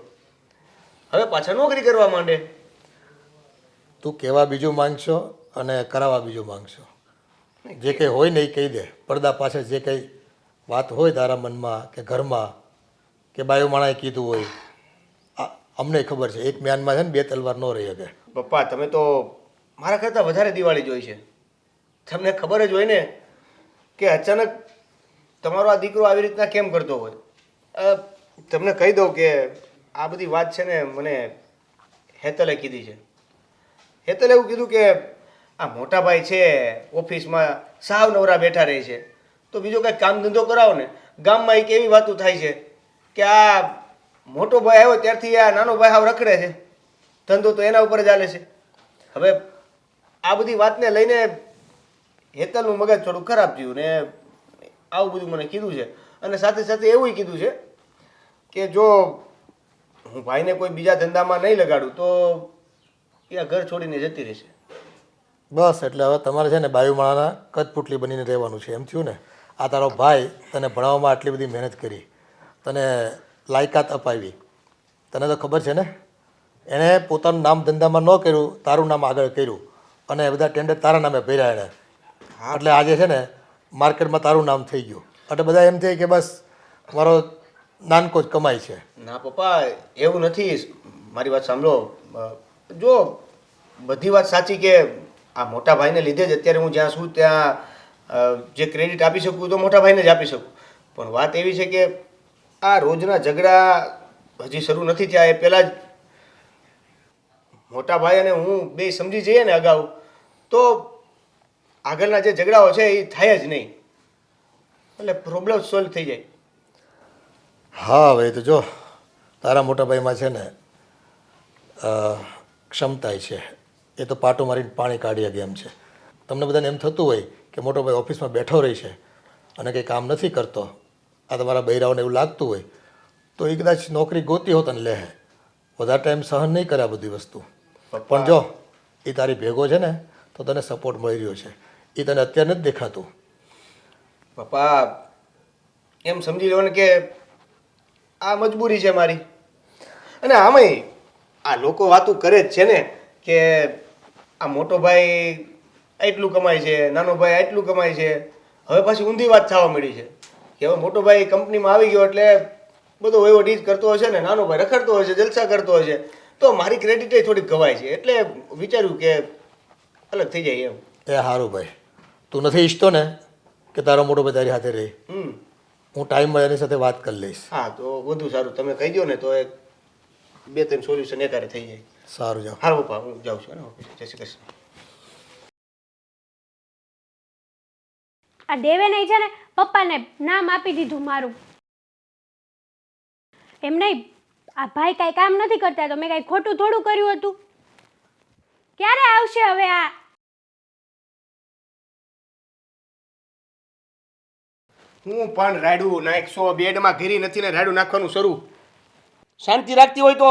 હવે પાછા નોકરી કરવા માંડે. તું કહેવા બીજું માંગશો અને કરાવવા બીજું માંગશો. જે કંઈ હોય ને એ કહી દે. પડદા પાછળ જે કંઈ વાત હોય તારા મનમાં કે ઘરમાં કે બાયો માણાએ કીધું હોય, અમને ખબર છે. એક મ્યાનમાં છે ને 2 તલવાર ન રહી શકે. પપ્પા તમે તો મારા કરતાં વધારે દિવાળી જોઈ છે. તમને ખબર જ હોય ને કે અચાનક તમારો આ દીકરો આવી રીતના કેમ કરતો હોય. તમને કહી દઉં કે આ બધી વાત છે ને મને હેતલે કીધી છે. હેતલે એવું કીધું કે આ મોટા ભાઈ છે ઓફિસમાં સાવ નવરા બેઠા રહે છે તો બીજો કંઈક કામ ધંધો કરાવો ને. ગામમાં એક એવી વાતો થાય છે કે આ મોટો ભાઈ આવ્યો ત્યારથી આ નાનો ભાઈ હાવ રખડે છે, ધંધો તો એના ઉપર જ ચાલે છે. હવે આ બધી વાતને લઈને હેતલનું મગજ થોડું ખરાબ થયું ને આવું બધું મને કીધું છે. અને સાથે સાથે એવું કીધું છે કે જો હું ભાઈને કોઈ બીજા ધંધામાં નહીં લગાડું તો એ આ ઘર છોડીને જતી રહેશે. બસ, એટલે હવે તમારે છે ને બાયુમાળાના કદપુટલી બનીને રહેવાનું છે એમ થયું ને. આ તારો ભાઈ તને ભણાવવામાં આટલી બધી મહેનત કરી, તને લાયકાત અપાવી, તને તો ખબર છે ને. એણે પોતાનું નામ ધંધામાં ન કર્યું, તારું નામ આગળ કર્યું અને બધા ટેન્ડર તારા નામે ભર્યા એણે. એટલે આજે છે ને માર્કેટમાં તારું નામ થઈ ગયું. એટલે બધા એમ થાય કે બસ મારો નાનકો જ કમાય છે. ના પપ્પા એવું નથી, મારી વાત સાંભળો. જો બધી વાત સાચી કે આ મોટા ભાઈને લીધે જ અત્યારે હું જ્યાં છું ત્યાં જે ક્રેડિટ આપી શકું તો મોટા ભાઈને જ આપી શકું. પણ વાત એવી છે કે આ રોજના ઝઘડા હજી શરૂ નથી થયા. એ પહેલાં જ મોટા ભાઈ અને હું બે સમજી જઈએ ને અગાઉ તો આગળના જે ઝઘડાઓ છે એ થાય જ નહીં, એટલે પ્રોબ્લેમ સોલ્વ થઈ જાય. હા, હવે તો જો તારા મોટા ભાઈમાં છે ને ક્ષમતાય છે, એ તો પાટો મારીને પાણી કાઢી શકે એમ છે. તમને બધાને એમ થતું હોય કે મોટો ભાઈ ઓફિસમાં બેઠો રહી છે અને કંઈ કામ નથી કરતો, આ તમારા બૈરાઓને એવું લાગતું હોય, તો એ કદાચ નોકરી ગોતી હોત ને લે વધારે ટાઈમ સહન નહીં કરે આ બધી વસ્તુ. પણ જો એ તારી ભેગો છે ને તો તને સપોર્ટ મળી રહ્યો છે. એ તને અત્યારે નથી દેખાતું. પપ્પા એમ સમજી લો ને કે આ મજબૂરી છે મારી. અને આમાંય આ લોકો વાતું કરે જ છે ને કે આ મોટો ભાઈ એટલું કમાય છે, નાનો ભાઈ આટલું કમાય છે. હવે પાછી ઊંધી વાત થવા મળી છે કે હવે મોટો ભાઈ કંપનીમાં આવી ગયો એટલે બધો વહીવટ ઈ જ કરતો હશે ને નાનો ભાઈ રખડતો હશે, જલસા કરતો હશે. તો મારી ક્રેડિટે થોડીક ગવાય છે એટલે વિચાર્યું કે અલગ થઈ જાય એમ. એ સારું ભાઈ, તું નથી ઈચ્છતો ને કે તારો મોટો ભાઈ તારી સાથે રહે? હું ટાઈમ મળે એની સાથે વાત કરી લઈશ. હા તો વધુ સારું, તમે કહી દો ને તો એક 2-3 સોલ્યુશન એકારે થઈ જાય. સારું જાઓ. હા પપ્પા હું જાઉં છું ને ઓફિસે. જય શ્રી કૃષ્ણ. આ દેવે નહીં છે ને પપ્પાને નામ આપી દીધું મારું. એમ નહીં, આ ભાઈ કાંઈ કામ નથી કરતા તો મેં કાંઈ ખોટું થોડું કર્યું હતું. ક્યારે આવશે હવે આ? હું પણ રાડું નાખશો બેડમાં ઘેરી નથી ને રાડું નાખવાનું શરૂ. શાંતિ રાખતી હોય તો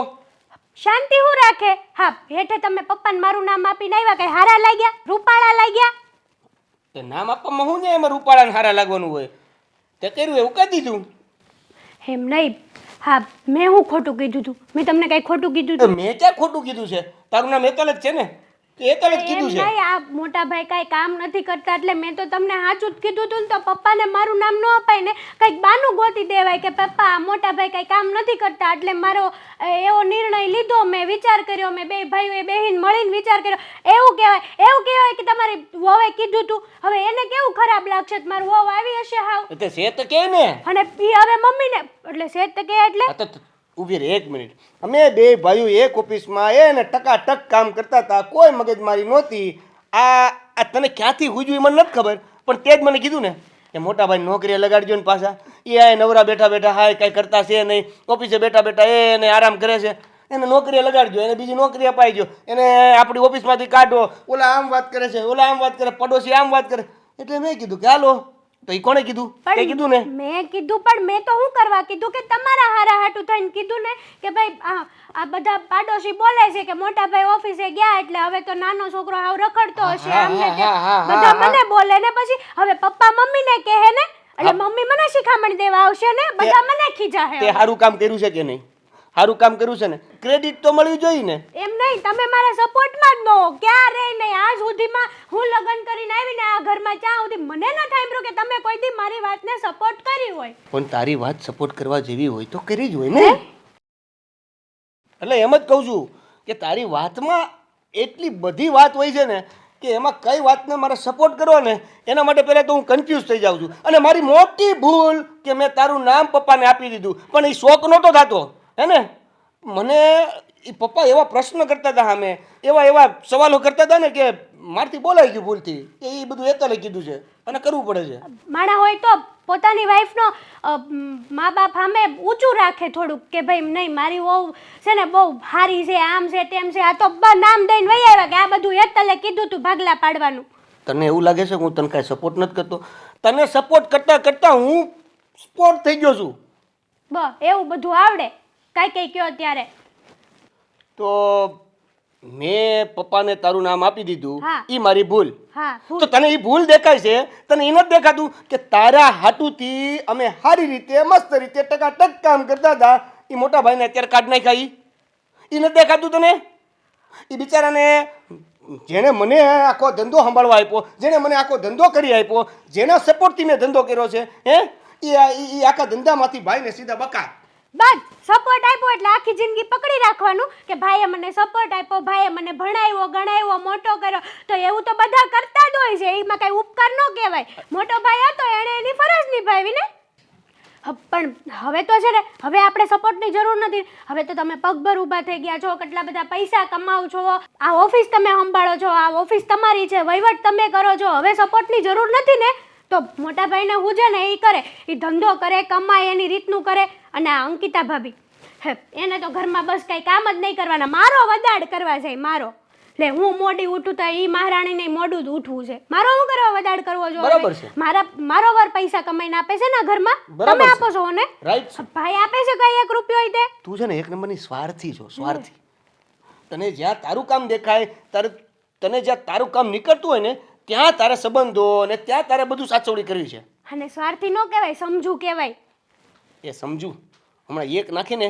શાંતિ હું રાખે? હા, હેઠે તમે પપ્પાને મારું નામ આપીને આવ્યા, કઈ હારા લાગ્યા? રૂપાળા લાગ્યા? તે નામ આપવામાં હું ને એમાં રૂપાળાને હારા લાગવાનું હોય? તે કર્યું એવું કહી દીધું. એમ નહીં, હા મેં હું ખોટું કીધું હતું? મેં તમને કઈ ખોટું કીધું હતું? મેં ક્યાં ખોટું કીધું છે? તારું નામ હેતલ જ છે ને, તે હેતલ જ એમ કીધું છે. નહીં, આ મોટા ભાઈ કાંઈ કામ નથી કરતા એટલે મેં તો તમને સાચું જ કીધું હતું ને. તો પપ્પાને મારું નામ ન અપાય ને કંઈક બાનું ગોતી દેવાય કે પપ્પા આ મોટા ભાઈ કાંઈ કામ નથી કરતા એટલે મારો એવો નિર્ણય લીધો, મેં વિચાર કર્યો, મેં બે ભાઈઓએ બેહીને મળીને વિચાર કર્યો. એવું કહેવાય કે તમારી વહુએ કીધું હતું. હવે એને કેવું ખરાબ લાગશે કે મારું વહુ આવી હશે હાવ. તે છે તો કે ને. અને ઈ હવે મમ્મીને એટલે શેત કે એટલે આ તો ઊભી રહે 1 મિનિટ. અમે બે ભાઈઓ એક ઓફિસમાં એને ટકાટક કામ કરતા હતા, કોઈ મગજમારી નહોતી. આ તને ક્યાંથી હુજ્યું એ મને નથી ખબર, પણ તે જ મને કીધું ને કે મોટા ભાઈ નોકરીએ લગાડજો ને પાછા. એ આ નવરા બેઠા બેઠા હાય કાંઈ કરતા છે નહીં, ઓફિસે બેઠા બેઠા એને આરામ કરે છે. એને નોકરીએ લગાડજો, એને બીજી નોકરી અપાઈજો, એને આપણી ઓફિસમાંથી કાઢો. ઓલા આમ વાત કરે છે, ઓલા આમ વાત કરે, પડોશી આમ વાત કરે. એટલે મેં કીધું કે હાલો. તો એ કોણે કીધું? તે કીધું ને. મેં કીધું, પણ મેં તો શું કરવા કીધું કે તમારા હારા હાટું થઈને કીધું ને કે ભાઈ આ બધા પાડોશી બોલે છે કે મોટા ભાઈ ઓફિસે ગયા એટલે હવે તો નાનો છોકરો હાવ રખડતો હશે આમ ને તેમ. બધા મને બોલે ને પછી હવે પપ્પા મમ્મીને કહે ને એટલે મમ્મી મને શિખામણ દેવા આવશે ને, બધા મને ખીજાશે. તે સારું કામ કર્યું છે કે નહીં? સારું કામ કર્યું છે ને, ક્રેડિટ તો મળવી જોઈએ ને. એમ નહીં, તમે મારા સપોર્ટમાં જ નો ક્યારે નહીં. આજ સુધીમાં હું લગ્ન કરીને આવીને આ ઘરમાં ત્યાં સુધી મને ન સાંભળ્યું કે તમે કોઈ દી મારી વાતને સપોર્ટ કરી હોય. પણ તારી વાત સપોર્ટ કરવા જેવી હોય તો કરી જ હોય ને. એટલે એમ જ કહું છું કે તારી વાતમાં એટલી બધી વાત હોય છે ને કે એમાં કઈ વાતને મારે સપોર્ટ કરવો ને એના માટે પહેલાં તો હું કન્ફ્યુઝ થઈ જાઉં છું. અને મારી મોટી ભૂલ કે મેં તારું નામ પપ્પાને આપી દીધું, પણ એ શોખ નહોતો થતો હે ને. મને એ પપ્પા એવા પ્રશ્ન કરતા હતા, સામે એવા સવાલો કરતા હતા ને કે મારથી બોલાઈ ગયું ભૂલથી. એ બધું એતલે કીધું છે અને કરવું પડે છે. માણા હોય તો પોતાની વાઈફનો મા બાપ સામે ઊંચું રાખે થોડુંક કે ભાઈ નહીં મારી વહુ છે ને બહુ સારી છે, આમ છે તેમ છે. આ તો નામ દઈને વહી આવ્યા કે આ બધું એતલે કીધું તું ભાગલા પાડવાનું. તને એવું લાગે છે કે હું તને કાંઈ સપોર્ટ નથી કરતો? તને સપોર્ટ કરતાં કરતાં હું સ્પોર્ટ થઈ ગયો છું. એવું બધું આવડે કઈ કયો ત્યારે. તો મેં પપ્પાને તારું નામ આપી દીધું, હા. એ મારી ભૂલ. હા, તો તને એ ભૂલ દેખાય છે? તને એ નથી દેખાતું કે તારા હાટુથી અમે સારી રીતે મસ્ત રીતે ટકાટક કામ કરતા હતા, એ મોટા ભાઈને અત્યારે કાઢ નાખ્યા? એ નથી દેખાતું તને? એ બિચારાને જેણે મને આખો ધંધો સંભાળવા આપ્યો, જેણે મને આખો ધંધો કરી આપ્યો, જેના સપોર્ટથી મેં ધંધો કર્યો છે એ આખા ધંધામાંથી ભાઈને સીધા બકા. બસ સપોર્ટ આપ્યો એટલે આખી જિંદગી પકડી રાખવાનું કે ભાઈએ મને સપોર્ટ આપ્યો, ભાઈએ મને ભણાવ્યો ગણાવ્યો મોટો કર્યો. તો એવું તો બધા કરતા જ હોય છે, એમાં કઈ ઉપકાર ન કહેવાય. મોટો ભાઈ હતો એણે એની ફરજ નિભાવી ને. પણ હવે તો છે ને, હવે આપણે સપોર્ટની જરૂર નથી. હવે તો તમે પગભર ઊભા થઈ ગયા છો, કેટલા બધા પૈસા કમાવ છો, આ ઓફિસ તમે સંભાળો છો, આ ઓફિસ તમારી છે, વહીવટ તમે કરો છો. હવે સપોર્ટની જરૂર નથી ને. તો મોટા ભાઈને હું છે ને એ કરે, એ ધંધો કરે, કમાય, એની રીતનું કરે. અને આ અંકિતા ભાભી એને તો ઘરમાં બસ કંઈ કામ જ નહીં કરવાના, મારો વદાડ કરવા જાય મારો. લે હું મોડી ઉઠું તો ઈ મહારાણીને મોડું જ ઉઠવું છે. મારો શું કરવા વધાડ કરવો બરાબર જોઈએ? છે. મારો વર પૈસા કમાઈને આપે છે ને ઘરમાં, બરાબર તમે છે. આપો છો ને? રાઈટ. ભાઈ આપે છે કઈ 1 રૂપિયો ય તે? તું છે ને એક નંબરની સ્વાર્થી છો, સ્વાર્થી. તને જ્યાં તારું કામ દેખાય, તને જ્યાં તારું કામ નીકળતું હોય ને ત્યાં તારે સંબંધો અને ત્યાં તારે બધું સાચવણી કરવી છે. અને સ્વાર્થી નો કહેવાય, સમજુ કહેવાય. એ સમજુ હમણાં એક નાખીને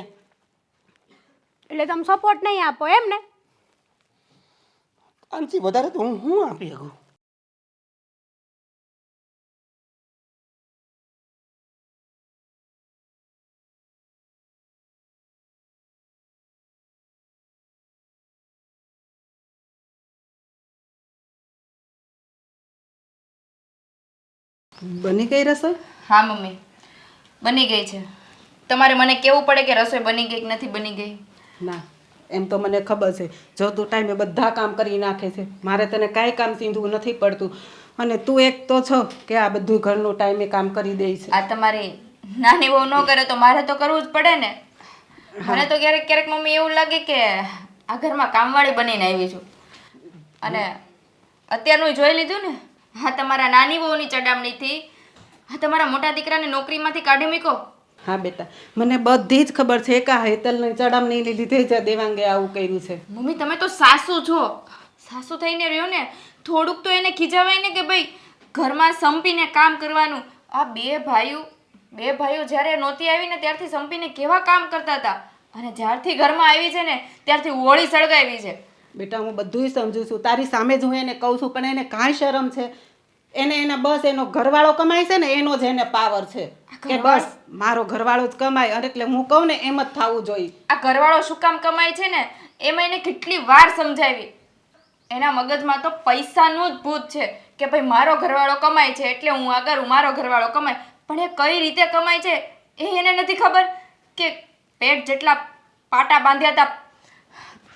એટલે તમે સપોર્ટ નહીં આપો એમ ને? આનાથી વધારે તો હું આપી શકું. બની ગઈ રસોઈ? હા મમ્મી, બની ગઈ છે. તમારે મને કેવું પડે કે રસોઈ બની ગઈ કે નથી બની ગઈ? ના, એમ તો મને ખબર છે. જો તું ટાઈમે બધા કામ કરી નાખે છે, મારે તને કાંઈ કામ સીધું નથી પડતું. અને તું એક તો છો કે આ બધું ઘરનું ટાઈમે કામ કરી દે છે. આ તમારી નાની બહુ ન કરે તો મારે તો કરવું જ પડે ને. મને તો ક્યારેક ક્યારેક મમ્મી એવું લાગે કે આ ઘરમાં કામવાળી બનીને આવી છું. અને અત્યારનું જોઈ લીધું ને, હા તમારા નાની બહુની ચડામણીથી હા તમારા મોટા દીકરાને નોકરીમાંથી કાઢી મૂકો. હા બેટા, મને બધી જ ખબર છે કે આ હેતલની ચડામણી લીધે જ દેવાંગે આવું કર્યું છે. મમ્મી તમે તો સાસુ છો, સાસુ થઈને રહ્યો ને, થોડુંક તો એને ખીજાવાય ને કે ભાઈ ઘરમાં સંપીને કામ કરવાનું. આ બે ભાઈઓ જ્યારે નહોતી આવી ને ત્યારથી સંપીને કેવા કામ કરતા હતા, અને જ્યારથી ઘરમાં આવી છે ને ત્યારથી હોળી સળગાવી છે. બેટા હું બધુંય સમજુ છું, તારી સામે જ હું એને કહું છું, પણ એને કાંઈ શરમ છે? એના બસ એનો ઘરવાળો કમાય છે ને એનો જ એને પાવર છે કે બસ મારો ઘરવાળો જ કમાય, અને એટલે હું કહું ને એમ જ થવું જોઈએ. આ ઘરવાળો શું કામ કમાય છે ને એમાં એને કેટલી વાર સમજાવી. એના મગજમાં તો પૈસાનું જ ભૂત છે કે ભાઈ મારો ઘરવાળો કમાય છે એટલે હું આ કરું, મારો ઘરવાળો કમાય. પણ એ કઈ રીતે કમાય છે એ એને નથી ખબર કે પેટ જેટલા પાટા બાંધ્યા હતા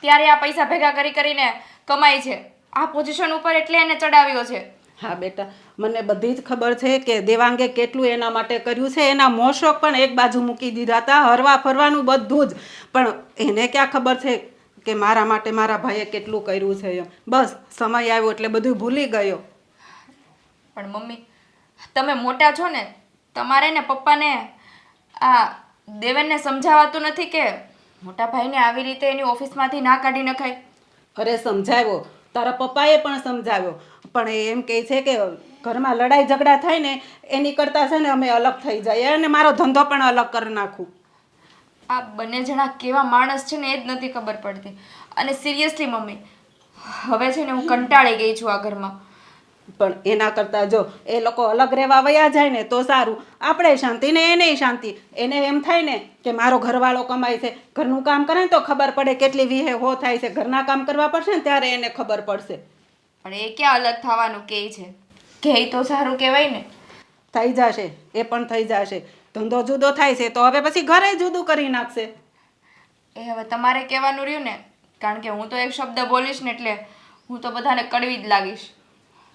ત્યારે આ પૈસા ભેગા કરીને કમાય છે. આ પોઝિશન ઉપર એટલે એને ચડાવ્યો છે. હા બેટા, મને બધી જ ખબર છે કે દેવાંગે કેટલું એના માટે કર્યું છે. એના મોશોક પણ એક બાજુ મૂકી દીધા હતા, હરવા ફરવાનું બધું જ. પણ એને ક્યાં ખબર છે કે મારા માટે મારા ભાઈએ કેટલું કર્યું છે એમ. બસ સમય આવ્યો એટલે બધું ભૂલી ગયો. પણ મમ્મી તમે મોટા છો ને, તમારે ને પપ્પાને આ દેવેનને સમજાવાતું નથી કે મોટા ભાઈને આવી રીતે એની ઓફિસમાંથી ના કાઢી નખાય? અરે સમજાવ્યો, તારા પપ્પાએ પણ સમજાવ્યો, પણ એ એમ કહે છે કે ઘરમાં લડાઈ ઝઘડા થાય ને એની કરતાં છે ને અમે અલગ થઈ જઈએ અને મારો ધંધો પણ અલગ કરી નાખું. આ બંને જણા કેવા માણસ છે ને એ જ નથી ખબર પડતી. અને સિરિયસલી મમ્મી હવે છે ને હું કંટાળી ગઈ છું આ ઘરમાં. પણ એના કરતાં જો એ લોકો અલગ રહેવા વયા જાય ને તો સારું, આપણે શાંતિ ને એને શાંતિ. એને એમ થાય ને કે મારો ઘરવાળો કમાય છે, ઘરનું કામ કરે ને તો ખબર પડે કેટલી વિહે હો થાય છે, ઘરના કામ કરવા પડશે ને ત્યારે એને ખબર પડશે. પણ એ ક્યાં અલગ થવાનું કહે છે? કે તો સારું કહેવાય ને. થઈ જશે, એ પણ થઈ જશે. ધંધો જુદો થાય છે તો હવે પછી ઘરે જુદું કરી નાખશે. એ હવે તમારે કહેવાનું રહ્યું ને, કારણ કે હું તો એક શબ્દ બોલીશ ને એટલે હું તો બધાને કડવી જ લાગીશ.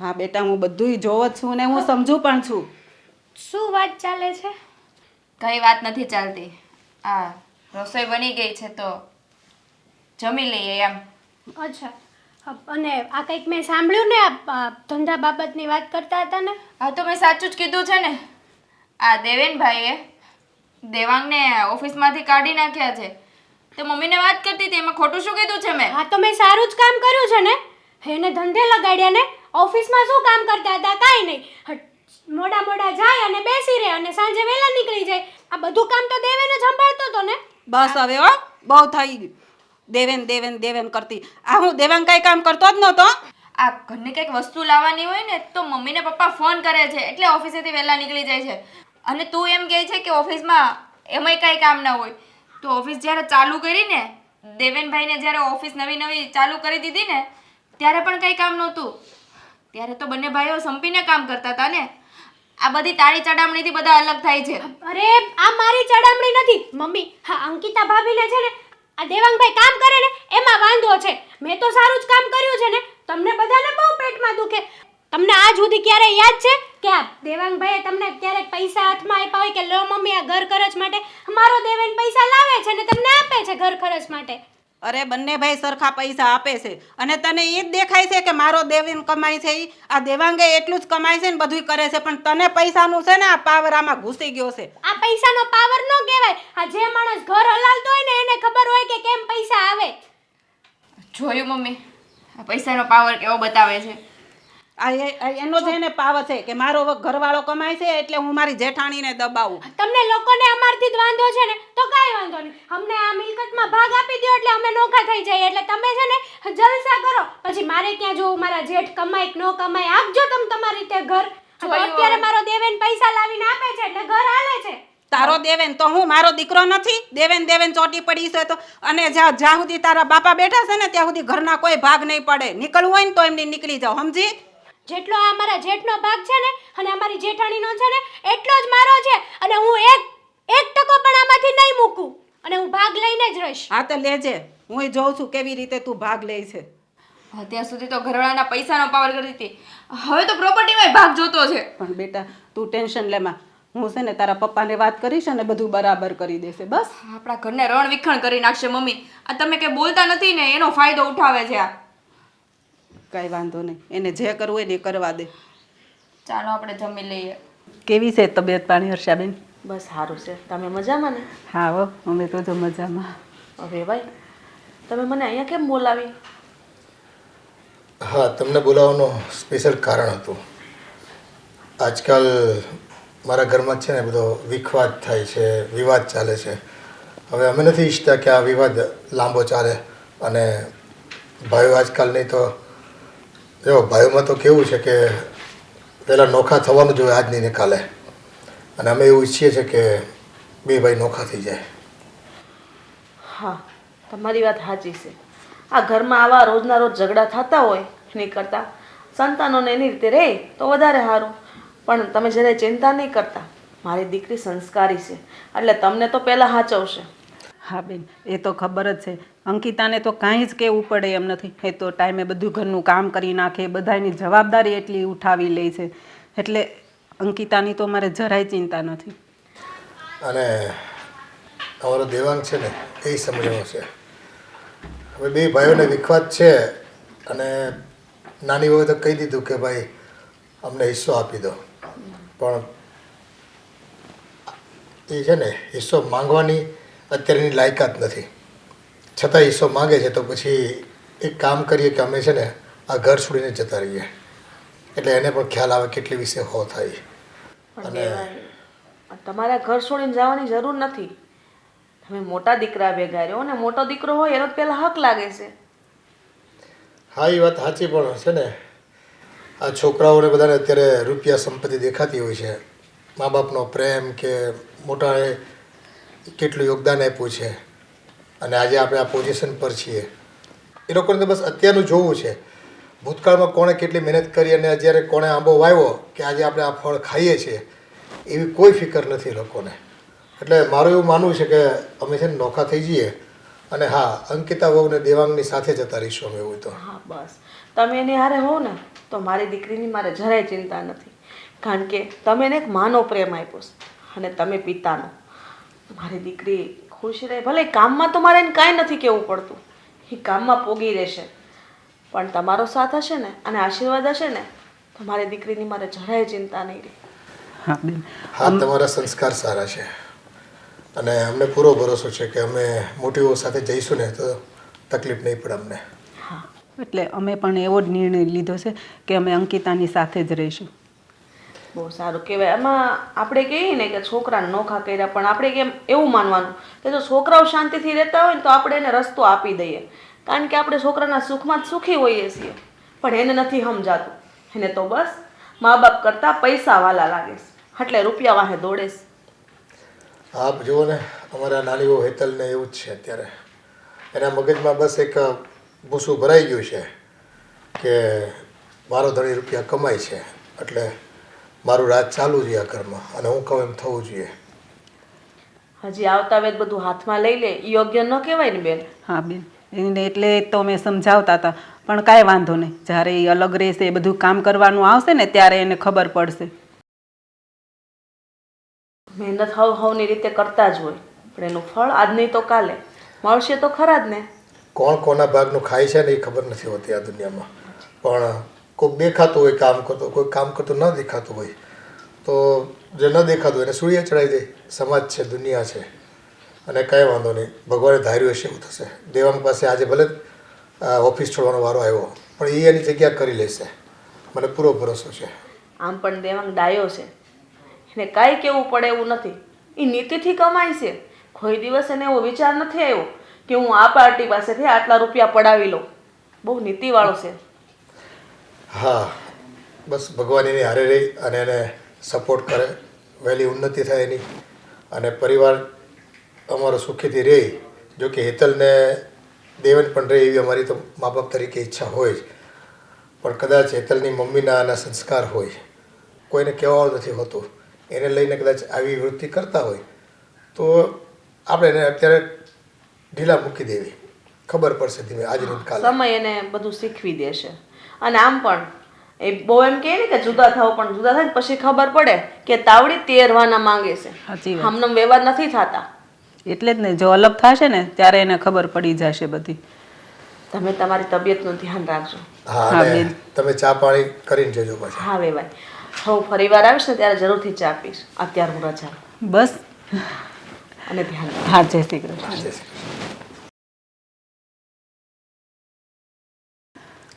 હા બેટા, હું બધુંય જોઉં જ છું ને હું સમજુ પણ છું. શું વાત ચાલે છે? કઈ વાત નથી ચાલતી. આ રસોઈ બની ગઈ છે તો જમી લઈએ એમ. અચ્છા, અને આ કંઈક મેં સાંભળ્યું ને આ ધંધા બાબતની વાત કરતા હતા ને? હા તો મેં સાચું જ કીધું છે ને. આ દેવેનભાઈએ દેવાંગને ઓફિસમાંથી કાઢી નાખ્યા છે. તો મમ્મીને વાત કરતી હતી, એમાં ખોટું શું કીધું છે મેં? હા તો મેં સારું જ કામ કર્યું છે ને, એને ધંધે લગાડ્યા ને. ઓફિસમાં શું કામ કરતા હતા? કાંઈ નહીં, મોડા જાય અને બેસી રહે અને સાંજે વહેલા નીકળી જાય. આ બધું કામ તો દેવેને જ સંભાળતો હતો ને. બસ હવે હો, બહુ થઈ ગયું. દેવેન દેવેન દેવેન કરતી. આ હું દેવાંગ કાંઈ કામ કરતો જ નહોતો. આ ઘરની કંઈક વસ્તુ લાવવાની હોય ને તો મમ્મીને પપ્પા ફોન કરે છે એટલે ઓફિસેથી વહેલા નીકળી જાય છે. અને તું એમ કહે છે કે ઓફિસમાં એમાંય કાંઈ કામ ના હોય. તો ઓફિસ જ્યારે ચાલુ કરી ને, દેવેનભાઈને જ્યારે ઓફિસ નવી ચાલુ કરી દીધી ને ત્યારે પણ કંઈ કામ નહોતું. ત્યારે તો બંને ભાઈઓ સંપીને કામ કરતા હતા ને. આ બધી તાળી ચડામણીથી બધા અલગ થાય છે. અરે આ મારી ચડામણી નથી મમ્મી. હા અંકિતા ભાભીને છે ને આ દેવાંગભાઈ કામ કરે ને એમાં વાંધો છે. મેં તો સારું જ કામ કર્યું છે ને. તમને બધાને બહુ પેટમાં દુખે. તમને આજ સુધી ક્યારે યાદ છે કે આ દેવાંગભાઈએ તમને ક્યારેક પૈસા હાથમાં આપ્યા હોય કે લો મમ્મી આ ઘર ખર્ચ માટે? મારો દેવેન પૈસા લાવે છે ને તમને આપે છે ઘર ખર્ચ માટે. અરે બંને ભાઈ સરખા પૈસા આપે છે અને તને એ જ દેખાય છે કે મારો દેવેન કમાય છે ઈ? આ દેવાંગે એટલું જ કમાય છે ને બધુંય કરે છે, પણ તને પૈસાનું છે ને આ પાવર આમાં ઘૂસી ગયો છે. આ પૈસાનો પાવર નો કહેવાય. આ જે માણસ ઘર હલાલતો હોય ને એને ખબર હોય કે કેમ પૈસા આવે. જોયું મમ્મી, આ પૈસાનો પાવર કેવો બતાવે છે. એનો જ એને પાવર છે કે મારો ઘરવાળો કમાય છે એટલે હું મારી જેઠાણીને દબાવું. તમને લોકોને અમારથી જ વાંધો છે ને તો કાંઈ વાંધો નહીં. અમને આ મિલકતમાં ભાગ આપી દો એટલે અમે નોખા થઈ જઈએ. એટલે તમે છે ને જલસા કરો. પછી મારે ક્યાં જોવું મારા જેઠ કમાય કે ન કમાય. આપજો તમે તમારી રીતે ઘર. અત્યારે મારો દેવેન પૈસા લાવીને આપે છે એટલે ઘર હાલે છે. તારો દેવેન તો હું મારો દીકરો નથી? દેવેન ચોટી પડી છે તો. અને જ્યાં સુધી તારા બાપા બેઠા છે ને ત્યાં સુધી ઘરના કોઈ ભાગ નહીં પડે. નીકળવું હોય ને તો એમની નીકળી જાઓ, સમજી? જેટલો આ મારા જેઠનો ભાગ છે ને અને અમારી જેઠાણીનો છે ને એટલો જ મારો છે. અને હું એક ટકો પણ આમાંથી નહીં મૂકું અને હું ભાગ લઈને જ રહીશ. હા તો લેજે, હું જોઉં છું કેવી રીતે તું ભાગ લે છે. અત્યાર સુધી તો ઘરવાળાના પૈસાનો પાવર કરતી હતી, હવે તો પ્રોપર્ટીમાં ભાગ જોતો છે. પણ બેટા તું ટેન્શન લેમાં, હું છે ને તારા પપ્પાને વાત કરીશ અને બધું બરાબર કરી દેશે. બસ આપણા ઘરને રણવિખણ કરી નાખશે મમ્મી. આ તમે કંઈ બોલતા નથી ને એનો ફાયદો ઉઠાવે છે આ. કાંઈ વાંધો નહીં, એને જે કરવું હોય ને એ કરવા દે. ચાલો આપણે જમી લઈએ. કેવી છે તબિયત પાણી હર્ષાબેન? બસ સારું છે. તમે મજામાં ને? હા હો, અમે તો જો મજામાં. હવે ભાઈ તમે મને અહીંયા કેમ બોલાવી? હા, તમને બોલાવવાનું સ્પેશિયલ કારણ હતું. આજકાલ મારા ઘરમાં છે ને બધો વિખવાદ થાય છે, વિવાદ ચાલે છે. હવે અમે નથી ઈચ્છતા કે આ વિવાદ લાંબો ચાલે. અને ભાઈઓ આજકાલ નહીં તો જો ભાઈઓમાં તો કેવું છે કે પહેલાં નોખા થવાનું જોઈએ આજ નહીં ને કાલે. અને અમે એવું ઈચ્છીએ છીએ કે બે ભાઈ નોખા થઈ જાય. હા, તમારી વાત સાચી છે. આ ઘરમાં આવા રોજના રોજ ઝઘડા થતા હોય એની કરતાં સંતાનોને એની રીતે રહે તો વધારે સારું. પણ તમે જ્યારે ચિંતા નહીં કરતા, મારી દીકરી સંસ્કારી છે એટલે તમને તો પહેલાં સાચવશે. હા બેન, એ તો ખબર જ છે. અંકિતાને તો કાંઈ જ કહેવું પડે એમ નથી. એ તો ટાઈમે બધું ઘરનું કામ કરી નાખે, બધાની જવાબદારી એટલી ઉઠાવી લે છે. એટલે અંકિતાની તો મારે જરાય ચિંતા નથી. અને અમારો દેવાંગ છે ને એ સમજવાનો છે. હવે બે ભાઈઓને વિખવાદ છે અને નાની વહુએ તો કહી દીધું કે ભાઈ અમને હિસ્સો આપી દો. પણ એ છે ને હિસ્સો માંગવાની અત્યારની લાયકાત નથી. છતાં હિસ્સો માગે છે તો પછી એક કામ કરીએ કે અમે છે ને આ ઘર છોડીને જતા રહીએ. એટલે એને પણ ખ્યાલ આવે કેટલી વિશે હો થાય. અને તમારા ઘર છોડીને જવાની જરૂર નથી. તમે મોટા દીકરા ભેગા રહ્યો ને મોટો દીકરો હોય એનો પહેલાં હક લાગે છે. હા, એ વાત સાચી. પણ છે ને આ છોકરાઓને બધાને અત્યારે રૂપિયા સંપત્તિ દેખાતી હોય છે. મા બાપનો પ્રેમ કે મોટાએ કેટલું યોગદાન આપ્યું છે અને આજે આપણે આ પોઝિશન પર છીએ. એ લોકોને તો બસ અત્યારનું જોવું છે. ભૂતકાળમાં કોણે કેટલી મહેનત કરી અને અત્યારે કોણે આંબો વાવ્યો કે આજે આપણે આ ફળ ખાઈએ છીએ એવી કોઈ ફિકર નથી એ લોકોને. એટલે મારું એવું માનવું છે કે અમે છે ને નોખા થઈ જઈએ. અને હા, અંકિતા વહુને દેવાંગની સાથે જતા રહીશું અમે એવું તો. હા બસ, તમે એની હારે હો ને તો મારી દીકરીની મારે જરાય ચિંતા નથી. કારણ કે તમે એને એક માનો પ્રેમ આપ્યો છે અને તમે પિતાનો. મારી દીકરી ખુશ રહે. ભલે કામમાં તો મારે એને કાંઈ નથી કહેવું પડતું, એ કામમાં પોગી રહેશે. પણ તમારો સાથ હશે ને અને આશીર્વાદ હશે ને તો મારી દીકરીની મારે જરાય ચિંતા નહીં રહે. હા બેન, હા, તમારા સંસ્કાર સારા છે અને અમને પૂરો ભરોસો છે કે અમે મોટીઓ સાથે જઈશું ને તો તકલીફ નહીં પડે અમને. હા, એટલે અમે પણ એવો જ નિર્ણય લીધો છે કે અમે અંકિતાની સાથે જ રહીશું. બહુ સારું કહેવાય. આમાં આપણે કહીએ ને કે છોકરાને નોખા કર્યા, પણ આપણે કેમ એવું માનવાનું કે જો છોકરાઓ શાંતિથી રહેતા હોય ને તો આપણે એને રસ્તો આપી દઈએ. કારણ કે આપણે છોકરાના સુખમાં જ સુખી હોઈએ છીએ. પણ એને નથી સમજાતું. એને તો બસ મા બાપ કરતાં પૈસા વાલા લાગે છે એટલે રૂપિયા વાહે દોડે છે. આપ જુઓ ને, અમારા નાની બહુ હેતલને એવું જ છે અત્યારે. એના મગજમાં બસ એક ભૂસું ભરાઈ ગયું છે કે મારો ધણી રૂપિયા કમાય છે એટલે મારું રાજ ચાલુ છે આ ઘરમાં અને હું કહું એમ થવું જોઈએ. હજી આવતા વેત બધું હાથમાં લઈ લે એ યોગ્ય ન કહેવાય ને બેન. હા બેન, એને એટલે તો અમે સમજાવતા હતા. પણ કાંઈ વાંધો નહીં, જ્યારે એ અલગ રહેશે, એ બધું કામ કરવાનું આવશે ને ત્યારે એને ખબર પડશે. મહેનત હવની રીતે કરતા જ હોય પણ એનું ફળ આજ નહીં તો કાલે મળશે તો ખરા જ ને. કોણ કોના ભાગનું ખાય છે ને એ ખબર નથી હોતી આ દુનિયામાં. પણ કોઈક દેખાતું હોય કામ કરતો, કોઈ કામ કરતું ન દેખાતું હોય તો જે ન દેખાતું હોય એને સૂર્ય ચડાવી દે. સમાજ છે, દુનિયા છે, અને કંઈ વાંધો નહીં, ભગવાને ધાર્યું હશે એવું થશે. દેવાંગ પાસે આજે ભલે ઓફિસ છોડવાનો વારો આવ્યો પણ એ એની જગ્યા કરી લેશે, મને પૂરો ભરોસો છે. આમ પણ દેવાંગ ડાયો છે, એને કાંઈ કહેવું પડે એવું નથી. એ નીતિથી કમાય છે. કોઈ દિવસ એને એવો વિચાર નથી આવ્યો કે હું આ પાર્ટી પાસેથી આટલા રૂપિયા પડાવી લઉં. બહુ નીતિવાળો છે. હા, બસ ભગવાન એની હારે રહી અને એને સપોર્ટ કરે, વહેલી ઉન્નતિ થાય એની, અને પરિવાર અમારો સુખીથી રહે. જો કે હેતલને દેવન પણ રહે એવી અમારી તો મા બાપ તરીકે ઈચ્છા હોય જ, પણ કદાચ હેતલની મમ્મીના આના સંસ્કાર હોય, કોઈને કહેવાનું નથી હોતું, એને લઈને કદાચ આવી વૃત્તિ કરતા હોય તો આપણે એને અત્યારે ઢીલા મૂકી દેવી. ખબર પડશે ધીમે આજની કાલે. સમય એને બધું શીખવી દેશે. અને આમ પણ એ બહુ એમ કહે ને કે જુદા થાવ, પણ જુદા થાય પછી ખબર પડે કે તાવડી તેરવાના માંગે છે. સાચી વાત. આમનામ વ્યવહાર નથી થતા. એટલે જ ને, જો અલગ થશે ને ત્યારે એને ખબર પડી જશે બધી. તમે તમારી તબિયતનું ધ્યાન રાખજો. હા, હા, અને બેન. તમે ચા પાણી કરીને જજો પાછા. હા વેવાય, હું ફરી વાર આવીશ ને ત્યારે જરૂરથી ચા પીશ. અત્યારે હું રજા. બસ. અને ધ્યાન રાખજો. હા, જય શ્રી કૃષ્ણ. જય શ્રી કૃષ્ણ.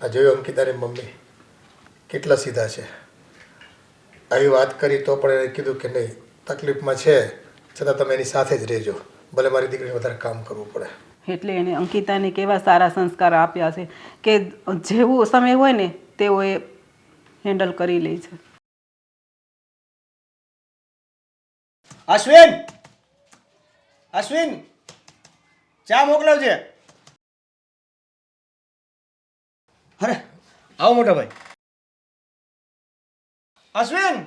આ જોયું અંકિતાની મમ્મી કેટલા સીધા છે. આવી વાત કરી તો પણ એને કીધું કે નહીં, તકલીફમાં છે છતાં તમે એની સાથે જ રહેજો, ભલે મારી દીકરીને વધારે કામ કરવું પડે. એટલે એને અંકિતાને કેવા સારા સંસ્કાર આપ્યા છે કે જેવો સમય હોય ને તેવો એ હેન્ડલ કરી લે છે. અશ્વિન, અશ્વિન, ચા મોકલાવજે. અરે આવો મોટા ભાઈ. અશ્વિન,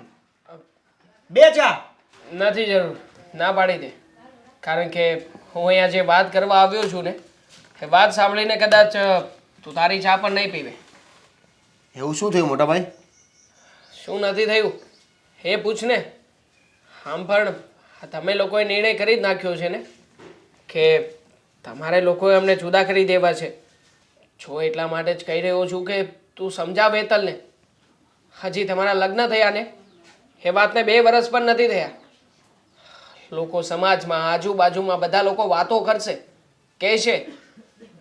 બે ચા. નથી જરૂર, ના પાડી દે. કારણ કે હું અહીંયા જે વાત કરવા આવ્યો છું ને એ વાત સાંભળીને કદાચ તું તારી ચા પણ નહીં પીવે. એવું શું થયું મોટા ભાઈ? શું નથી થયું એ પૂછ ને. આમ પણ તમે લોકોએ નિર્ણય કરી જ નાખ્યો છે ને કે તમારે લોકોએ અમને જુદા કરી દેવા છે. જો એટલા માટે જ કહી રહ્યો છું કે તું સમજાવ હેતલને. હજી તમારા લગ્ન થયા ને એ વાતને 2 વર્ષ પણ નથી થયા. લોકો સમાજમાં આજુબાજુમાં બધા લોકો વાતો કરશે, કહેશે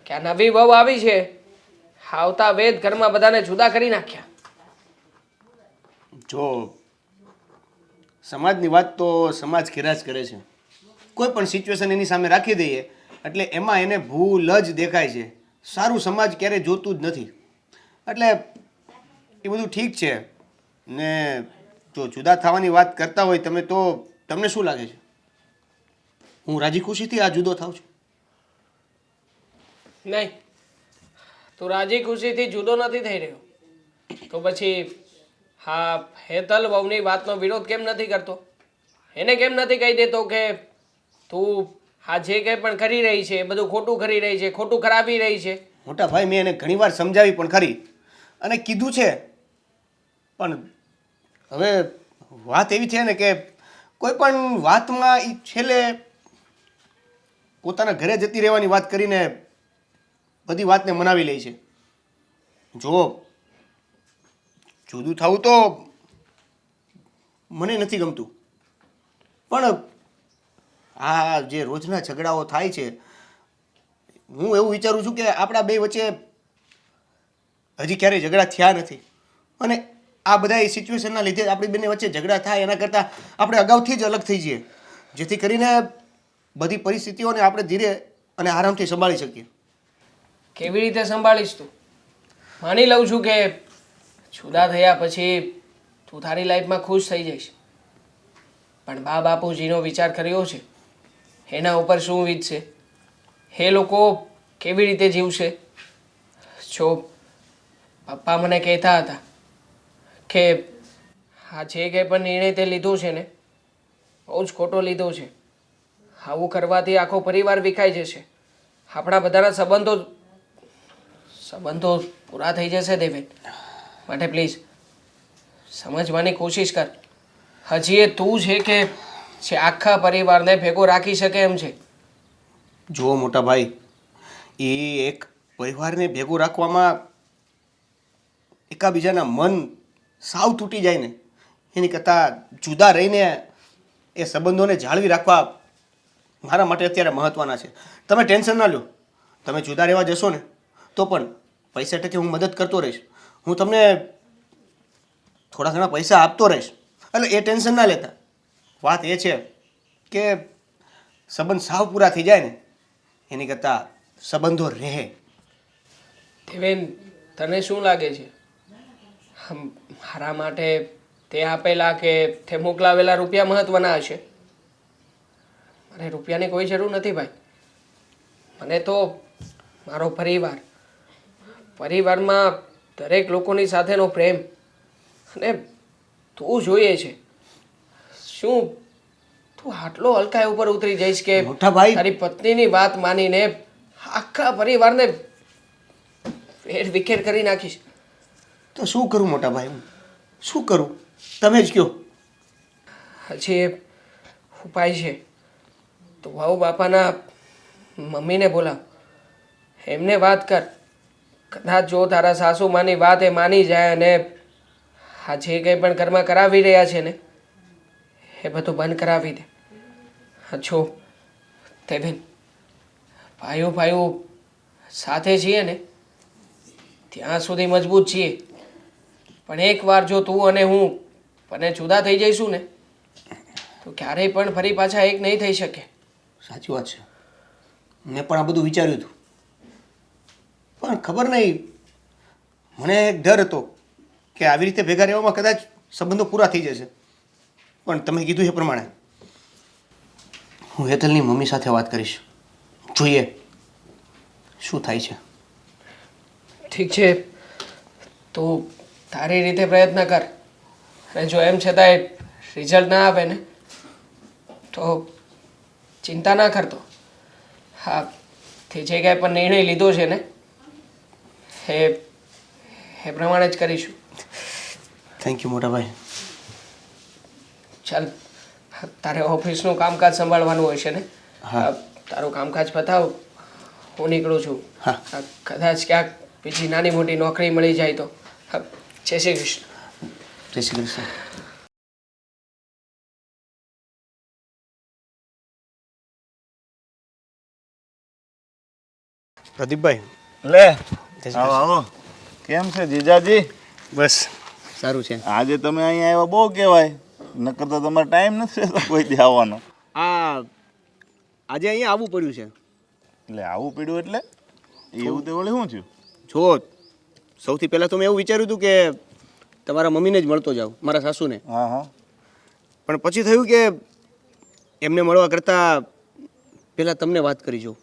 કે આ નવી વહુ આવી છે, આવતા વેદ ઘરમાં બધાને જુદા કરી નાખ્યા. જો સમાજની વાત તો સમાજ કર્યા જ કરે છે. કોઈ પણ સિચ્યુએશન એની સામે રાખી દઈએ એટલે એમાં એને ભૂલ જ દેખાય છે. સારું સમાજ ક્યારેય જોતું જ નથી. એટલે એ બધું ઠીક છે ને. જો જુદા થવાની વાત કરતા હોય તમે તો તમને શું લાગે છે હું રાજી ખુશીથી આ જુદો થાઉં છું? નહીં, તું રાજી ખુશીથી જુદો નથી થઈ રહ્યો. તો પછી હા હેતલ વહુની વાતનો વિરોધ કેમ નથી કરતો? એને કેમ નથી કહી દેતો કે તું આ જે કંઈ પણ કરી રહી છે એ બધું ખોટું કરી રહી છે, ખોટું કરાવી રહી છે? મોટા ભાઈ, મેં એને ઘણીવાર સમજાવી પણ ખરી અને કીધું છે, પણ હવે વાત એવી છે ને કે કોઈ પણ વાતમાં એ છેલ્લે પોતાના ઘરે જતી રહેવાની વાત કરીને બધી વાતને મનાવી લે છે. જો જુદું થવું તો મને નથી ગમતું, પણ આ જે રોજના ઝઘડાઓ થાય છે, હું એવું વિચારું છું કે આપણા બે વચ્ચે હજી ક્યારેય ઝઘડા થયા નથી અને આ બધા સિચ્યુએશનના લીધે આપણી બંને વચ્ચે ઝઘડા થાય એના કરતાં આપણે અગાઉથી જ અલગ થઈ જઈએ, જેથી કરીને બધી પરિસ્થિતિઓને આપણે ધીરે અને આરામથી સંભાળી શકીએ. કેવી રીતે સંભાળીશ તું? માની લઉં છું કે જુદા થયા પછી તું તારી લાઈફમાં ખુશ થઈ જઈશ, પણ બા બાપુજીનો વિચાર કર્યો છે એના ઉપર શું વીતશે? એ લોકો કેવી રીતે જીવશે? જો પપ્પા મને કહેતા હતા કે આ જે કંઈ પણ નિર્ણય તે લીધો છે ને બહુ જ ખોટો લીધો છે. આવું કરવાથી આખો પરિવાર વિખાઈ જશે, આપણા બધાના સંબંધો પૂરા થઈ જશે દેવેન. માટે પ્લીઝ સમજવાની કોશિશ કર. હજી એ તું છે કે જે આખા પરિવારને ભેગો રાખી શકે એમ છે. જુઓ મોટા ભાઈ, એ એક પરિવારને ભેગું રાખવામાં એકાબીજાના મન સાવ તૂટી જાય ને એની કરતાં જુદા રહીને એ સંબંધોને જાળવી રાખવા મારા માટે અત્યારે મહત્ત્વના છે. તમે ટેન્શન ના લો. તમે જુદા રહેવા જશો ને તો પણ પૈસા ટકે હું મદદ કરતો રહીશ. હું તમને થોડા ઘણા પૈસા આપતો રહીશ. એટલે એ ટેન્શન ના લેતા. વાત એ છે કે સંબંધ સાવ પૂરા થઈ જાય ને એની કરતાં સંબંધો રહે. દેવેન, તને શું લાગે છે મારા માટે તે આપેલા કે તે મોકલાવેલા રૂપિયા મહત્વના હશે? મને રૂપિયાની કોઈ જરૂર નથી ભાઈ. મને તો મારો પરિવારમાં દરેક લોકોની સાથેનો પ્રેમ અને તું જોઈએ છે. શું તું આટલો હલકાઈ ઉપર ઉતરી જઈશ કે મોટા ભાઈ, તારી પત્નીની વાત માનીને આખા પરિવારને ફેર વિખેર કરી નાખીશ? તો શું કરું મોટા ભાઈ? હું શું કરું? તમે જ કહો. હજી એ ઉપાય છે. તું ભાઉ બાપાના મમ્મીને બોલાવ, એમને વાત કર. કદાચ જો તારા સાસુમાની વાત એ માની જાય અને આ જે કંઈ પણ ઘરમાં કરાવી રહ્યા છે ને એ બધું બંધ કરાવી દે. જો દેવેન, ભાઈઓ સાથે છીએ ને ત્યાં સુધી મજબૂત છીએ, પણ એકવાર જો તું અને હું બંને જુદા થઈ જઈશું ને તો ક્યારેય પણ ફરી પાછા એક નહીં થઈ શકે. સાચી વાત છે. મેં પણ આ બધું વિચાર્યું હતું, પણ ખબર નહીં, મને એક ડર હતો કે આવી રીતે ભેગા રહેવામાં કદાચ સંબંધો પૂરા થઈ જશે. પણ તમે કીધું એ પ્રમાણે હું હેતલની મમ્મી સાથે વાત કરીશ. જોઈએ શું થાય છે. ઠીક છે, તું તારી રીતે પ્રયત્ન કર, અને જો એમ છતાંય રિઝલ્ટ ના આવે ને તો ચિંતા ના કરતો. હા, તે જે કાંઈ પણ નિર્ણય લીધો છે ને એ પ્રમાણે જ કરીશું. થેન્ક યુ મોટા ભાઈ. ચાલ, તારે ઓફિસનું કામકાજ સંભાળવાનું હોય છે ને? હા. તારું કામકાજ પતાવ, હું નીકળું છું. હા. કદાચ ક્યાંક બીજી નાની મોટી નોકરી મળી જાય તો. જય શ્રી કૃષ્ણ. જય શ્રી કૃષ્ણ. પ્રદીપભાઈ, લે આવો આવો. કેમ છે જીજાજી? બસ સારું છે. આજે તમે અહીંયા આવ્યા બહુ કહેવાય, નકર તો તમારે ટાઈમ નથી રહેતો કોઈ દી આવવાનો. આજે અહીંયા આવવું પડ્યું છે. એટલે આવું પડ્યું એટલે એવું તે વળી શું થયું? જો સૌથી પહેલાં તો મેં એવું વિચાર્યું હતું કે તમારા મમ્મીને જ મળતો જાઉં, મારા સાસુને. હા હા. પણ પછી થયું કે એમને મળવા કરતાં પહેલાં તમને વાત કરી જોઉં.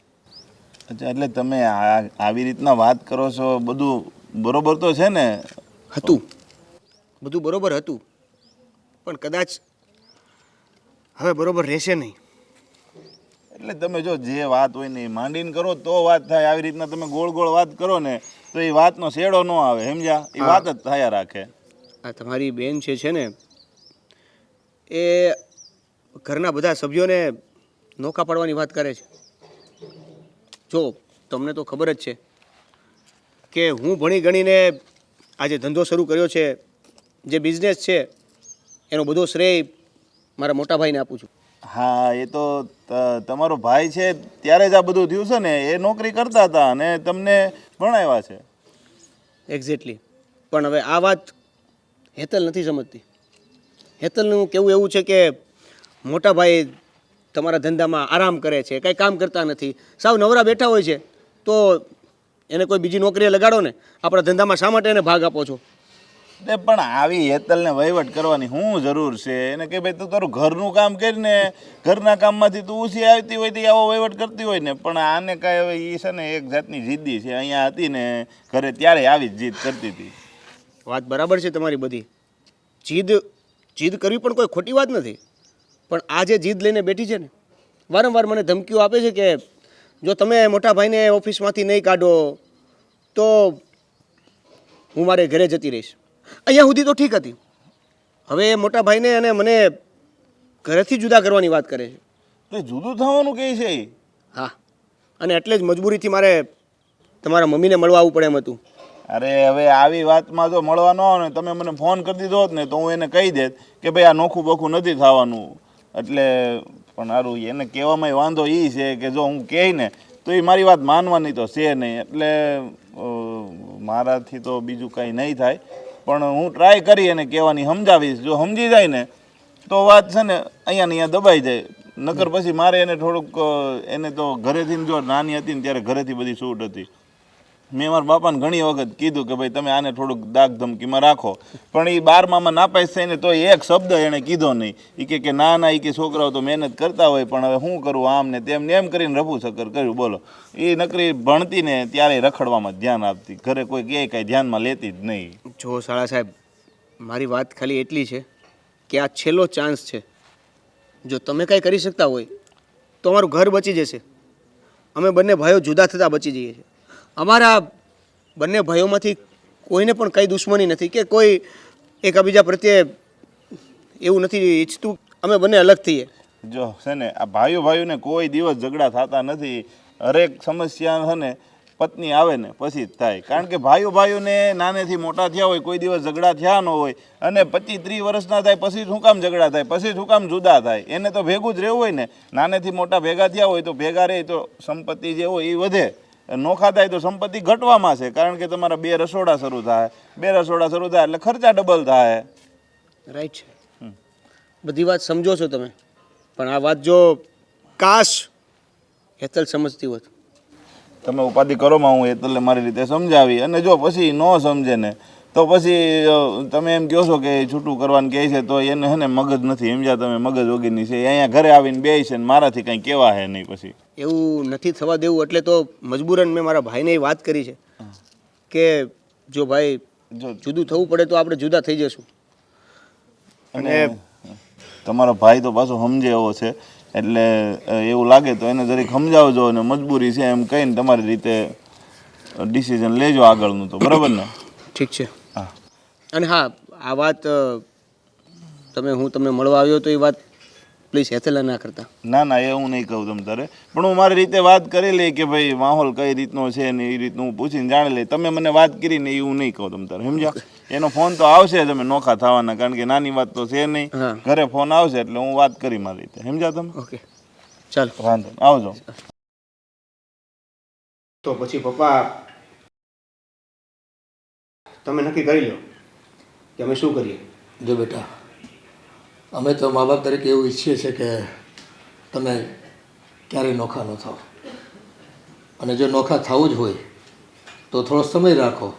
અચ્છા, એટલે તમે આવી રીતના વાત કરો છો, બધું બરોબર તો છે ને? હતું, બધું બરોબર હતું, પણ કદાચ હવે બરોબર રહેશે નહીં. એટલે તમે જો જે વાત હોય ને એ માંડીને કરો તો વાત થાય. આવી રીતના તમે ગોળ ગોળ વાત કરો ને તો એ વાતનો શેડો ન આવે, સમજ્યા? એ વાત જ થયા રાખે. આ તમારી બેન છે ને એ ઘરના બધા સભ્યોને નોખા પાડવાની વાત કરે છે. જો તમને તો ખબર જ છે કે હું ભણી ગણીને આ જે ધંધો શરૂ કર્યો છે, જે બિઝનેસ છે, એનો બધો શ્રેય મારા મોટા ભાઈને આપું છું. હા, એ તો તમારો ભાઈ છે ત્યારે જ આ બધું થયું છે ને. એ નોકરી કરતા હતા અને તમને ભણાવ્યા છે. એક્ઝેક્ટલી. પણ હવે આ વાત હેતલ નથી સમજતી. હેતલનું કેવું એવું છે કે મોટા ભાઈ તમારા ધંધામાં આરામ કરે છે, કંઈ કામ કરતા નથી, સાવ નવરા બેઠા હોય છે. તો એને કોઈ બીજી નોકરીએ લગાડો ને, આપણા ધંધામાં શા માટે એને ભાગ આપો છો? પણ આવી હેતલને વહીવટ કરવાની શું જરૂર છે? એને કે ભાઈ તું તારું ઘરનું કામ કરીને ઘરના કામમાંથી તું ઊંચી આવતી હોય તો આવો વહીવટ કરતી હોય ને. પણ આને કાંઈ હવે એ છે ને એક જાતની જિદ્દી છે. અહીંયા હતી ને ઘરે ત્યારે આવી જ જીદ કરતી હતી. વાત બરાબર છે તમારી બધી. જીદ કરવી પણ કોઈ ખોટી વાત નથી, પણ આ જે જીદ લઈને બેઠી છે ને, વારંવાર મને ધમકીઓ આપે છે કે જો તમે મોટા ભાઈને ઓફિસમાંથી નહીં કાઢો તો હું મારે ઘરે જતી રહીશ. અહીંયા સુધી તો ઠીક હતી, હવે એ મોટા ભાઈને અને મને ઘરેથી જુદા કરવાની વાત કરે છે. તો જુદું થવાનું કહે છે એ? હા, અને એટલે જ મજબૂરીથી મારે તમારા મમ્મીને મળવા આવવું પડે એમ હતું. અરે હવે આવી વાતમાં જો મળવા ન આવે ને તમે મને ફોન કરી દીધો હોત ને તો હું એને કહી દેત કે ભાઈ આ નોખું બોખું નથી થવાનું. એટલે પણ સારું એને કહેવામાં વાંધો એ છે કે જો હું કહે ને તો એ મારી વાત માનવાની તો છે નહીં. એટલે મારાથી તો બીજું કંઈ નહીં થાય, પણ હું ટ્રાય કરી એને કહેવાની સમજાવીશ. જો સમજી જાય ને તો વાત છે ને અહીંયા ને અહીંયા દબાઈ જાય. નકર પછી મારે એને થોડુંક એને તો ઘરેથી જો નાની હતી ને ત્યારે ઘરેથી બધી છૂટ હતી. મેં મારા બાપાને ઘણી વખત કીધું કે ભાઈ તમે આને થોડુંક દાગ ધમકીમાં રાખો, પણ એ 12માં નાપાસ થઈને તો એક શબ્દ એણે કીધો નહીં. એ કે ના ના એ કે છોકરાઓ તો મહેનત કરતા હોય પણ હવે શું કરવું આમ ને તેમને એમ કરીને રફુ ચક્કર કર્યું. બોલો એ નકરી ભણતી ને ત્યારે રખડવામાં જ ધ્યાન આપતી, ઘરે કોઈ કહે કાંઈ ધ્યાનમાં લેતી જ નહીં. જો શાળા સાહેબ, મારી વાત ખાલી એટલી છે કે આ છેલ્લો ચાન્સ છે. જો તમે કાંઈ કરી શકતા હોય તો અમારું ઘર બચી જશે. અમે બંને ભાઈઓ જુદા થતાં બચી જઈએ છીએ. અમારા બંને ભાઈઓમાંથી કોઈને પણ કંઈ દુશ્મની નથી કે કોઈ એકબીજા પ્રત્યે એવું નથી ઈચ્છતું અમે બંને અલગ થઈએ. જો છે ને આ ભાઈઓને કોઈ દિવસ ઝઘડા થતા નથી. હરેક સમસ્યા છે ને પત્ની આવે ને પછી જ થાય, કારણ કે ભાઈઓને નાનેથી મોટા થયા હોય કોઈ દિવસ ઝઘડા થયા ન હોય અને 25-30 વર્ષના થાય પછી શું કામ ઝઘડા થાય, પછી શું કામ જુદા થાય. એને તો ભેગું જ રહેવું હોય ને. નાનેથી મોટા ભેગા થયા હોય તો ભેગા રહે તો સંપત્તિ જે હોય એ વધે, નોખા થાય તો સંપત્તિ ઘટવામાં છે. કારણ કે તમારા 2 રસોડા શરૂ થાય, 2 રસોડા શરૂ થાય એટલે ખર્ચા ડબલ થાય. રાઈટ છે, બધી વાત સમજો છો તમે, પણ આ વાત જો કાશ હેતલ સમજતી હોત. તમે ઉપાધિ કરોમાં હું હેતલને મારી રીતે સમજાવી, અને જો પછી ન સમજે ને તો પછી તમે એમ કહો છો કે છૂટું કરવાનું કહે છે તો એને હે ને મગજ નથી સમજ્યા તમે, મગજ વગરની છે. અહીંયા ઘરે આવીને બે છે ને મારાથી કંઈ કહેવા હે નહીં. પછી એવું નથી થવા દેવું. એટલે તો મજબૂરન મેં મારા ભાઈને વાત કરી છે કે જો ભાઈ જો જુદું થવું પડે તો આપણે જુદા થઈ જશું. અને તમારો ભાઈ તો પાછો સમજે એવો છે, એટલે એવું લાગે તો એને જરીક સમજાવજો અને મજબૂરી છે એમ કહીને તમારી રીતે ડિસિઝન લેજો આગળનું. તો બરાબર ને? ઠીક છે. હા. અને હા, આ વાત હું તમને મળવા આવ્યો તો એ વાત પ્લીઝ હેતલ ના કરતા. ના ના એ હું નહીં કહું તમ તારે, પણ હું મારી રીતે વાત કરી લઈ કે ભાઈ માહોલ કઈ રીતનો છે ને એ રીતનું હું પૂછીને જાણી લઈ. તમે મને વાત કરી ને એવું નહીં કહું તમ તારે, સમજ્યા? એનો ફોન તો આવશે, તમે નોખા થવાના, કારણ કે નાની વાત તો છે નહીં. ઘરે ફોન આવશે એટલે હું વાત કરી મારી રીતે, સમજ્યા તમે? ઓકે ચાલો, વાંધો આવજો. તો પછી પપ્પા તમે નક્કી કરી લો કે અમે શું કરીએ. જો બેટા, અમે તો મા બાપ તરીકે એવું ઈચ્છીએ છીએ કે તમે ક્યારેય નોખા ન થાઓ, અને જો નોખા થવું જ હોય તો થોડો સમય રાખો.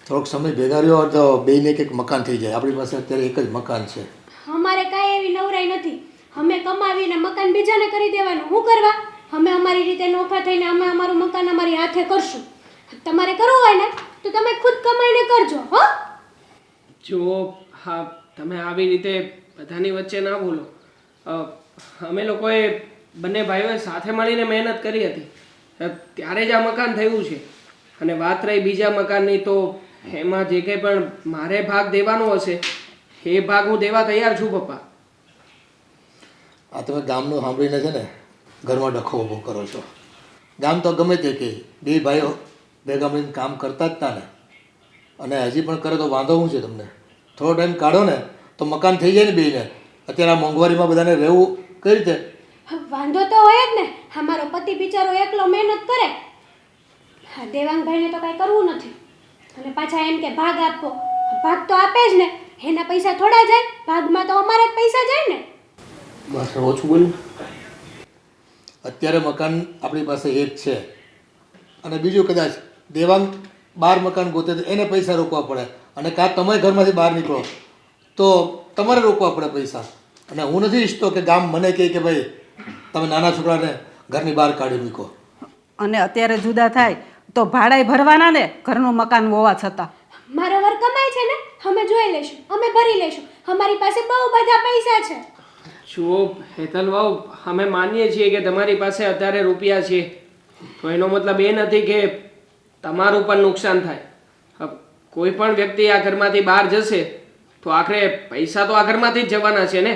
થોડોક સમય ભેગા રહ્યો તો બેયને એક મકાન થઈ જાય. આપણી પાસે અત્યારે એક જ મકાન છે. અમારે કાંઈ એવી નવરાઈ નથી. અમે કમાવીને મકાન બીજાને કરી દેવાનું. શું કરવા? અમે અમારી રીતે નોખા થઈને અમે અમારું મકાન અમારી હાથે કરશું. તમારે કરવું હોય ને તો તમે ખુદ કમાઈને કરજો. હો જો હા, તમે આવી રીતે બધાની વચ્ચે ના બોલો. અમે લોકોએ બંને ભાઈઓએ સાથે મળીને મહેનત કરી હતી, ત્યારે જ આ મકાન થયું છે. અને વાત રહી બીજા મકાનની, તો એમાં જે કંઈ પણ મારે ભાગ દેવાનો હશે એ ભાગ હું દેવા તૈયાર છું પપ્પા. આ તમે ગામનું સાંભળીને છે ને ઘરમાં ડખો ઊભો કરો છો. ગામ તો ગમે તે કહે, બે ભાઈઓ ભેગા મળીને કામ કરતા જ હતા ને, અને હજી પણ કરે તો વાંધો શું છે તમને? થોડો ટાઈમ કાઢો ને તો મકાન થઈ જાય ને બેયને. અત્યારે આ મોંઘવારીમાં બધાને રહેવું કઈ રીતે? વાંધો તો હોય જ ને. અમારો પતિ બિચારો એકલો મહેનત કરે. હા, દેવાંગભાઈને તો કાંઈ કરવું નથી. અને પાછા એમ કે ભાગ આપો. ભાગ તો આપે જ ને, એના પૈસા થોડા જાય, ભાગમાં તો અમારા જ પૈસા જાય ને. બસ ઓછું બોલ્યું. અત્યારે મકાન આપણી પાસે એક છે, અને બીજું કદાચ દેવાંગ 12 મકાન ગોતે તો એને પૈસા રોકવા પડે, અને કાં તમે ઘરમાંથી બહાર નીકળો તો તમારે રોકવા પડે પૈસા. અને હું નથી ઈચ્છતો કે ગામ મને કહે કે ભાઈ તમે નાના છોકરાને ઘરની બહાર કાઢી મૂકો. અને અત્યારે જુદા થાય તો ભાડાય ભરવાના ને ઘરનું મકાન હોવા છતાં. મારો વર કમાય છે ને, અમે જોઈ લેશું, અમે ભરી લેશું. અમારી પાસે બહુ બધા પૈસા છે. જુઓ હેતલ વાવ, અમે માનીએ છીએ કે તમારી પાસે અત્યારે રૂપિયા છે, તો એનો મતલબ એ નથી કે તમારું પણ નુકસાન થાય. કોઈ પણ વ્યક્તિ આ ઘરમાંથી બહાર જશે તો આખરે પૈસા તો આ ઘરમાંથી જ જવાના છે ને.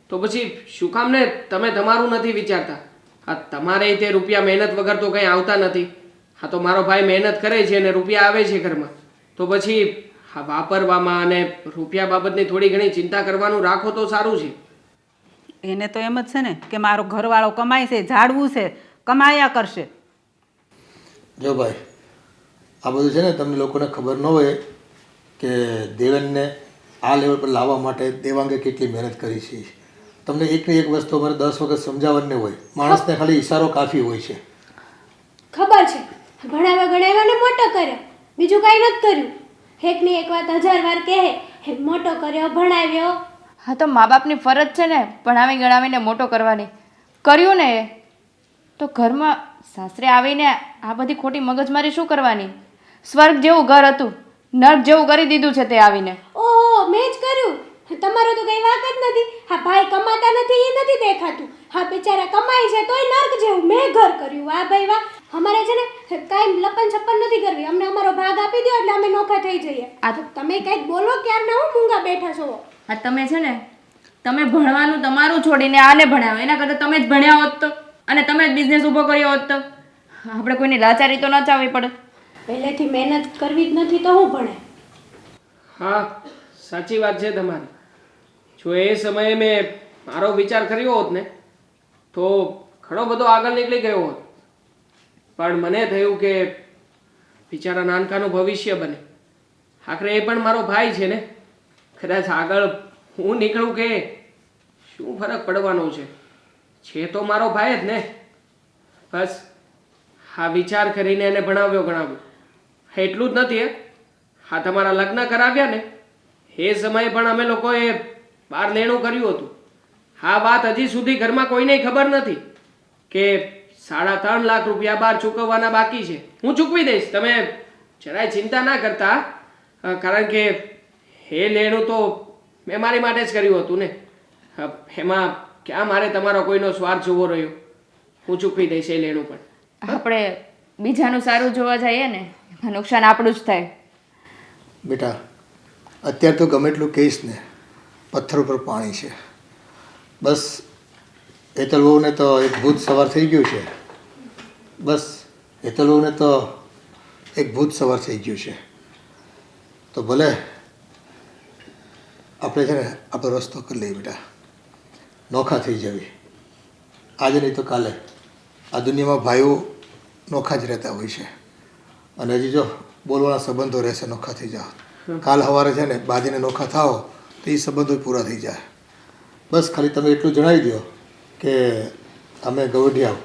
તો પછી શું કામ ને તમે તમારું નથી વિચારતા? આ તમારે તે રૂપિયા મહેનત વગર તો કંઈ આવતા નથી. હા તો મારો ભાઈ મહેનત કરે છે અને રૂપિયા આવે છે ઘરમાં, તો પછી હા વાપરવામાં અને રૂપિયા બાબતની થોડી ઘણી ચિંતા કરવાનું રાખો તો સારું છે. એને તો એમ જ છે ને કે મારો ઘરવાળો કમાય છે, ઝાડવું છે, કમાયા કરશે. જો ભાઈ, આ બધું છે ને તમને લોકોને ખબર ન હોય કે દેવેનને આ લેવલ પર લાવવા માટે દેવાંગે કેટલી મહેનત કરી છે. તમને એકની એક વસ્તુ અમારે 10 વખત સમજાવવાની હોય. માણસને ખાલી ઈશારો કાફી હોય છે. ખબર છે, ભણાવ્યા ને મોટો કર્યો, બીજું કાંઈ નથી કર્યું. એકની એક વાત 1000 વાર કહે, હે મોટો કર્યો, ભણાવ્યો. હા તો મા બાપની ફરજ છે ને ભણાવી ગણાવીને મોટો કરવાની. કર્યું ને એ તો ઘરમાં સાસરે આવીને આ બધી ખોટી મગજમારી શું કરવાની? સ્વર્ગ જેવું ઘર હતું, નર્ક જેવું કરી દીધું છે તે આવીને. ઓહો, મેં જ કર્યું? તમારો તો કઈ વાક જ નથી. હા ભાઈ કમાતા નથી એ નથી દેખાતું. હા બિચારા કમાય છે તોય નર્ક જેવું મેં ઘર કર્યું. વાહ ભાઈ વાહ. અમારે છે ને કાંઈ લપન છપ્પન નથી કરવી. અમને અમારો ભાગ આપી દો એટલે અમે નોખા થઈ જઈએ. આ તો તમે કંઈક બોલો ક્યારના હું મૂંગા બેઠા છો. આ તમે છે ને તમે ભણવાનું તમારું છોડીને આને ભણાવો, એના કરતાં તમે જ ભણ્યા હોત તો અને તમે જ બિઝનેસ ઊભો કર્યો હોત તો આપણે કોઈની લાચારી તો ન ચાવવી પડે. પહેલેથી મહેનત કરવી જ નથી તો હું ભણે. હા સાચી વાત છે તમારી. જો એ સમયે મેં મારો વિચાર કર્યો હોત ને તો ઘણો બધો આગળ નીકળી ગયો હોત, પણ મને થયું કે બિચારા નાનકાનું ભવિષ્ય બને. આખરે એ પણ મારો ભાઈ છે ને, કદાચ આગળ હું નીકળું કે શું ફરક પડવાનો છે? છે તો મારો ભાઈ જ ને. બસ હા વિચાર કરીને એને ભણાવ્યો ગણાવ્યો. એટલું જ નથી હા તમારા લગ્ન કરાવ્યા ને એ સમયે પણ અમે લોકોએ બહાર લેણું કર્યું હતું. હા વાત હજી સુધી ઘરમાં કોઈને ખબર નથી કે 3.5 લાખ રૂપિયા બહાર ચૂકવવાના બાકી છે. હું ચૂકવી દઈશ, તમે જરાય ચિંતા ના કરતા. કારણ કે એ લેણું તો મેં મારી માટે જ કર્યું હતું ને. એમાં ક્યાં મારે તમારો કોઈનો સ્વાર્થ જોવો રહ્યો. હું ચૂકવી દઈશ એ લેણું પણ. આપણે બીજાનું સારું જોવા જઈએ ને એમાં નુકસાન આપણું જ થાય. બેટા, અત્યારે તો ગમે એટલું કહીશ ને પથ્થર ઉપર પાણી છે. બસ હેતલ વહુને તો એક ભૂત સવાર થઈ ગયું છે. બસ હેતલ વહુને તો એક ભૂત સવાર થઈ ગયું છે. તો ભલે આપણે છે ને આપણો રસ્તો કરી લઈએ બેટા, નોખા થઈ જવી. આજે નહીં તો કાલે આ દુનિયામાં ભાઈઓ નોખા જ રહેતા હોય છે. અને હજી જો બોલવાના સંબંધો રહેશે, નોખા થઈ જાઓ. કાલ સવારે છે ને બાજીને નોખા થાઓ તો એ સંબંધો પૂરા થઈ જાય. બસ ખાલી તમે એટલું જણાવી દો કે અમે ગવઢિયા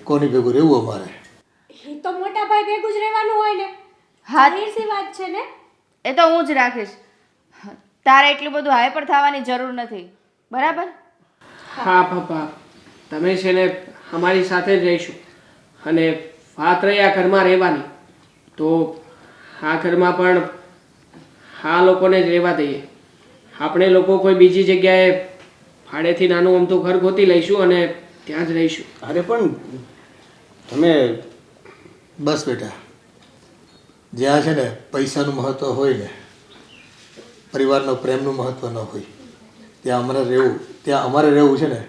કોની ભેગું રહેવું અમારે. એ તો મોટા ભાઈ ભેગું જ રહેવાનું હોય ને. હા ઈર્ષી વાત છે ને. એ તો હું જ રાખીશ. તારે એટલું બધું હાઈપર થવાની જરૂર નથી, બરાબર? હા પપ્પા, તમે છે ને અમારી સાથે જ રહીશું. અને વાત રહી આ ઘરમાં રહેવાની, તો આ ઘરમાં પણ આ લોકોને જ રહેવા દઈએ. આપણે લોકો કોઈ બીજી જગ્યાએ ભાડેથી નાનું અમથું ઘર ગોતી લઈશું અને ત્યાં જ રહીશું. અરે પણ તમે બસ બેટા, જ્યાં છે ને પૈસાનું મહત્ત્વ હોય ને, પરિવારનો પ્રેમનું મહત્ત્વ ન હોય ત્યાં અમારે રહેવું છે ને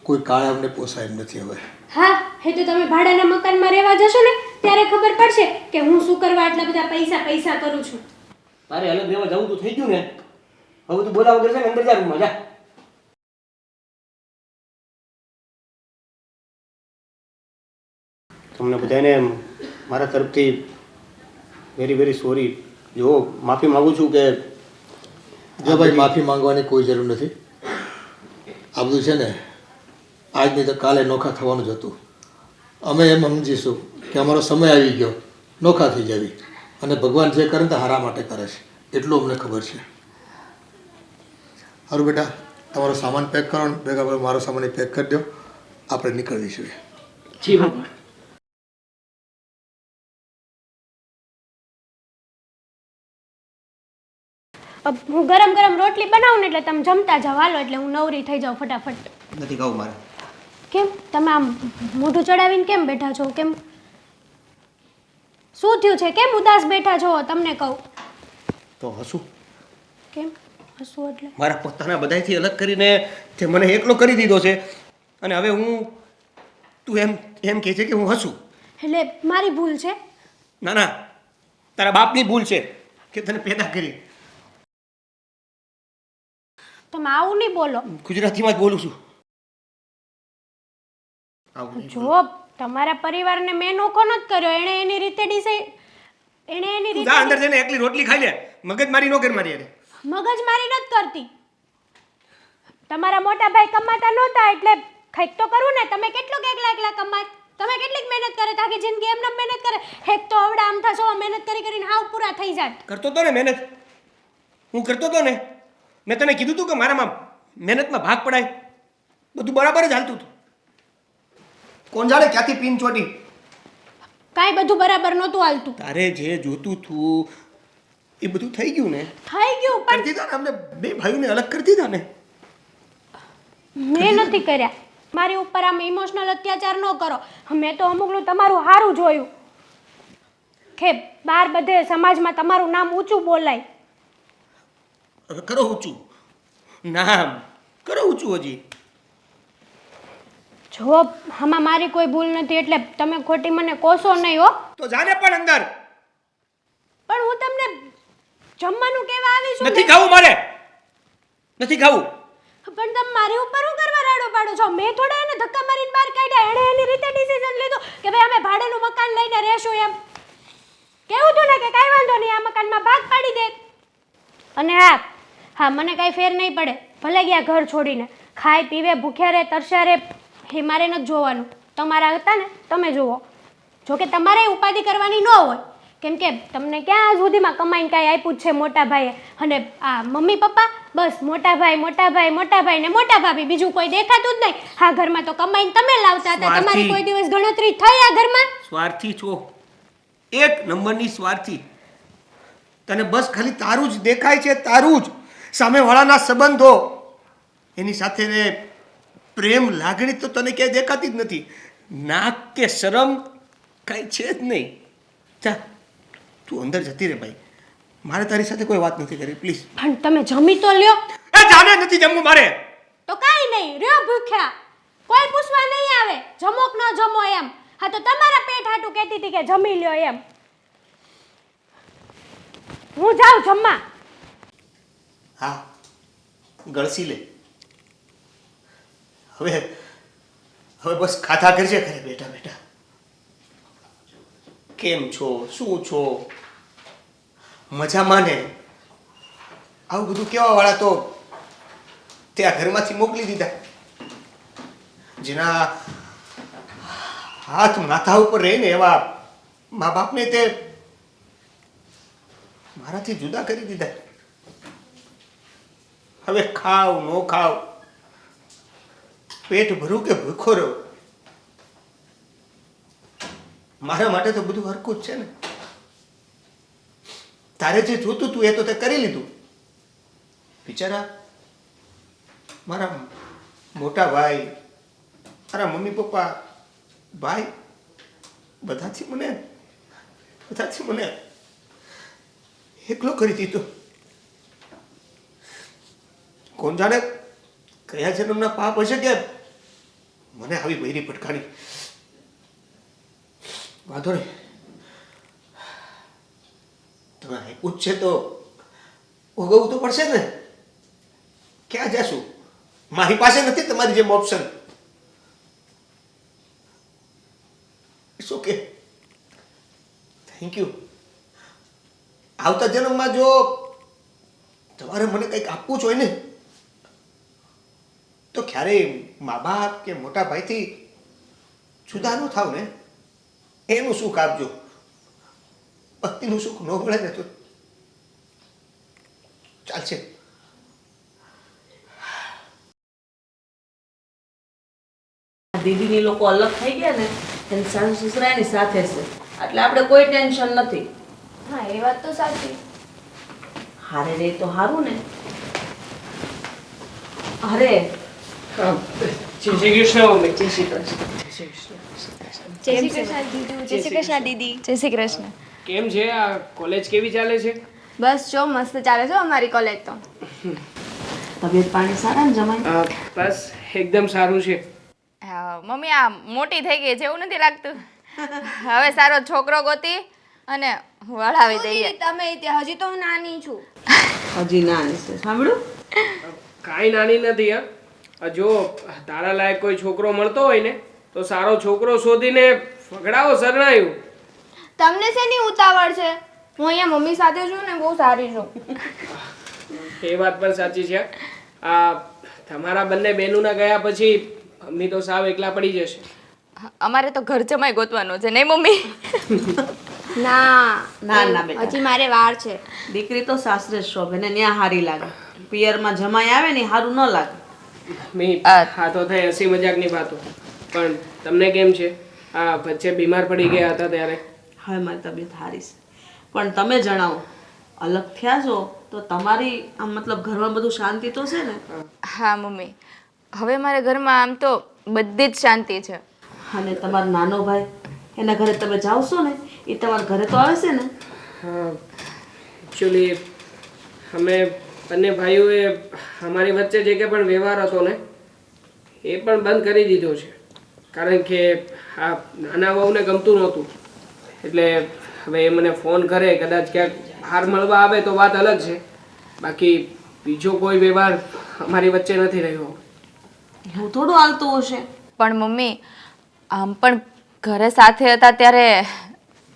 કોઈ કાળે અમને પોસાય એમ નથી હવે. હા એ તો તમે ભાડાના મકાનમાં રહેવા જશો ને ત્યારે ખબર પડશે કે હું શું કરવા આટલા બધા પૈસા કરું છું. તારે અલગ રહેવા જવું તો થઈ ગયું ને. હવે તું બોલા વગર છે ને અંદર જા રૂમમાં જા. તમને બધાને મારા તરફથી વેરી વેરી સોરી. જો માફી માગું છું કે જો ભાઈ, માફી માંગવાની કોઈ જરૂર નથી. આ બધું છે ને આજ નહીં તો કાલે નોખા થવાનું જ હતું. અમે એમ સમજીશું કે અમારો સમય આવી ગયો નોખા થઈ જવી, અને ભગવાન જે કરે તે હારા માટે કરે છે એટલું અમને ખબર છે. સારું બેટા, તમારો સામાન પેક કરો ને ભેગા મારો સામાન પેક કરી દો, આપણે નીકળીશું. જી પપ્પા. હું ગરમ રોટલી બનાવું ને એટલે તમે જમતા જાવ. હાલો એટલે હું નવરી થઈ જાઉં ફટાફટ. નથી ખાવું મારે. કેમ તમે આમ મોઢું ચડાવીને કેમ બેઠા છો? કેમ શું થયું છે? કેમ ઉદાસ બેઠા છો? તમને કહું તો હસું. કેમ હસવું એટલે? મારા પોતાના બધાયથી અલગ કરીને તે મને એકલો કરી દીધો છે અને હવે હું તું એમ કહે છે કે હું હસું. એટલે મારી ભૂલ છે? ના ના, તારા બાપની ભૂલ છે કે તને પેદા કરી. તમે આવું નહીં બોલો. ગુજરાતીમાં જ બોલું છું. આવું નહીં બોલો. જો તમારા પરિવારને મેં નોખો નથી કર્યો, એણે એની રીતે એણે એની તું જા અંદર રીતે જઈને એકલી રોટલી ખાઈ લે, મગજ મારી નો કર મારી અરે. મગજ મારી નથી કરતી. તમારા મોટા ભાઈ કમાતા નહોતા એટલે કંઈક તો કરવું ને. તમે કેટલું એકલા એકલા કમાત? તમે કેટલીક મહેનત કરે? આખી જિંદગી એમને મહેનત કરે? એક તો આવડા આમ થશો, મહેનત કરી કરીને હાવ પૂરા થઈ જાત. કરતો તો ને મહેનત, હું કરતો તો ને. મેં તને કીધું તું કે મારામાં મહેનતમાં ભાગ પડાય, બધું બરાબર જ હાલતું હતું. કોણ જાણે ક્યાંથી પીન ચોટી. કાંઈ બધું બરાબર નહોતું હાલતું. તારે જે જોતું તું એ બધું થઈ ગયું ને. થઈ ગયું પણ કરતી હતા ને, અમને બે ભાઈઓને અલગ કરતી હતા ને. મેં નથી કર્યા. મારી ઉપર આમ ઇમોશનલ અત્યાચાર ન કરો. મેં તો અમુકનું તમારું સારું જોયું કે બહાર બધે સમાજમાં તમારું નામ ઊંચું બોલાય. હવે કરો ઊંચું નામ, કરો ઊંચું હજી. જો આમાં મારી કોઈ ભૂલ નથી એટલે તમે ખોટી મને કોસો નહીં હો. તો જાને પણ અંદર. પણ હું તમને જમવાનું કેવા આવી છું નથી ખાવું મારે, નથી ખાવું. પણ તમે મારી ઉપર હું કરવા રાડો પાડો છો? મેં થોડા એને ધક્કા મારીને બહાર કાઢ્યા. એણે એની રીતે ડિસિઝન લીધું કે ભાઈ અમે ભાડેનું મકાન લઈને રહેશું એમ. કેવું તું ને કે કાંઈ વાંધો નહીં, આ મકાનમાં ભાગ પાડી દે. અને હા મને કાંઈ ફેર નહીં પડે. ભલે ગયા ઘર છોડીને, ખાય પીવે, ભૂખ્યા રહે, તરસ્યા રહે, એ મારે નથી જોવાનું. તમારા હતા ને તમે જુઓ. જોકે તમારે ઉપાધિ કરવાની ન હોય, કેમ કે તમને ક્યાં સુધીમાં કમાઈને કાંઈ આપ્યું જ છે મોટા ભાઈએ. અને આ મમ્મી પપ્પા બસ મોટા ભાઈ મોટા ભાઈ મોટા ભાઈ ને મોટા ભાભી, બીજું કોઈ દેખાતું જ નહીં. આ ઘરમાં તો કમાઈને તમે લાવતા હતા. તમારી કોઈ દિવસ ગણતરી થઈ આ ઘરમાં? સ્વાર્થી છો, એક નંબરની સ્વાર્થી. તને બસ ખાલી તારું જ દેખાય છે, તારું જ. સામેવાળાના સંબંધો, એની સાથે રે પ્રેમ લાગણી તો તને ક્યાંય દેખાતી જ નથી. નાક કે શરમ કાંઈ છે જ નહીં. જા તું અંદર જતી રે ભાઈ, મારે તારી સાથે કોઈ વાત નથી કરી, પ્લીઝ. પણ તમે જમી તો લ્યો. એ જાને નથી જમવું મારે. તો કાંઈ નહીં, રહ્યો ભૂખ્યા, કોઈ પૂછવા નહીં આવે જમો કે ન જમો એમ. હા તો તમારા પેટ હાટું કહેતી હતી કે જમી લ્યો એમ. હું જાઉં જમવા. હા ગળસી લે. હવે હવે બસ ખાધા કરજે ઘરે બેઠા બેઠા. કેમ છો, શું છો, મજામાં ને? આવું બધું કેવા વાળા તો ત્યાં ઘરમાંથી મોકલી દીધા, જેના હાથ માથા ઉપર રહીને એવા મા બાપને તે મારાથી જુદા કરી દીધા. હવે ખાવ નો ખાવ, પેટ ભરું કે ભૂખો રહો, મારા માટે તો બધું હરખું જ છે ને. તારે જે જોતું તું એ તો તે કરી લીધું. બિચારા મારા મોટા ભાઈ, મારા મમ્મી પપ્પા, ભાઈ, બધાથી મને એકલો કરી દીધો. કોણ જાણે કયા જન્મના પાપ હશે કે મને આવી બૈરી પટકારી. વાંધો નહીં, તમે આપ્યું જ છે તો ભોગવવું તો પડશે ને. ક્યાં જશું? મારી પાસે નથી તમારી જેમ option. It's okay, thank you. આવતા જન્મમાં જો તમારે મને કંઈક આપવું જ હોય ને તો ક્યારેય મા બાપ કે મોટા ભાઈથી જુદા ન થાવ ને. એનું સુખ આપજો, પત્નીનું સુખ ન મળે ને તો ચાલશે. દીદીની લોકો અલગ થઈ ગયા ને, એની સાસુ સસરા એની સાથે છે, એટલે આપણે કોઈ ટેન્શન નથી. હા એ વાત તો સાચી. હારે રે તો હારું ને. અરે જય શ્રી કૃષ્ણ મમ્મી. જય શ્રી કૃષ્ણ. જય શ્રી કૃષ્ણ દીદી. જય શ્રી કૃષ્ણ દીદી. જય શ્રી કૃષ્ણ. કેમ છે આ કોલેજ કેવી ચાલે છે? બસ જો મસ્ત ચાલે છે અમારી કોલેજ તો. તબિયત પાણી સારા ને જમાઈ? બસ એકદમ સારું છે. મમ્મી આ મોટી થઈ ગઈ છે એવું નથી લાગતું? હવે સારો છોકરો ગોતી અને વળાવી દઈએ. તમે ત્યાં હજી તો હું નાની છું. હજી નાની છે સાંભળ્યું? કાંઈ નાની નથી હા. જો તારા લાયક કોઈ છોકરો મળતો હોય ને તો સારો છોકરો શોધીને ફગડાવો શરણાયું. તમને શેની ઉતાવળ છે? હું અહીંયા મમ્મી સાથે છું ને બહુ સારી છું. એ વાત પણ સાચી છે. આ તમારા બંને બહેનોના ગયા પછી મમ્મી તો સાવ એકલા પડી જશે. અમારે તો ઘર જમાઈ ગોતવાનો છે નહીં મમ્મી? ના ના ના બેટા, હજી મારે વાર છે. દીકરી તો સાસરે જ શોભે ને ત્યાં હારી લાગે. પિયરમાં જમાઈ આવે ને સારું ન લાગે. મી આ તો થઈ હસી મજાકની વાતો, પણ તમને કેમ છે? આ વચ્ચે બીમાર પડી ગયા હતા ત્યારે. હવે મારી તબિયત સારી છે, પણ તમે જણાવો, અલગ થયા છો તો તમારી આમ મતલબ ઘરમાં બધું શાંતિ તો છે ને? હા મમ્મી, હવે મારા ઘરમાં આમ તો બધી જ શાંતિ છે. અને તમારો નાનો ભાઈ, એના ઘરે તમે જાઓ છો ને, એ તમારા ઘરે તો આવે છે ને? હા, એકચ્યુઅલી અમે બંને ભાઈઓએ અમારી વચ્ચે જે કંઈ પણ વ્યવહાર હતો ને એ પણ બંધ કરી દીધો છે, કારણ કે આ નાના વહુને ગમતું નહોતું. એટલે હવે એ મને ફોન કરે, કદાચ ક્યાંક બહાર મળવા આવે તો વાત અલગ છે, બાકી બીજો કોઈ વ્યવહાર અમારી વચ્ચે નથી રહ્યો. એવું થોડું હાલતું હશે. પણ મમ્મી, આમ પણ ઘરે સાથે હતા ત્યારે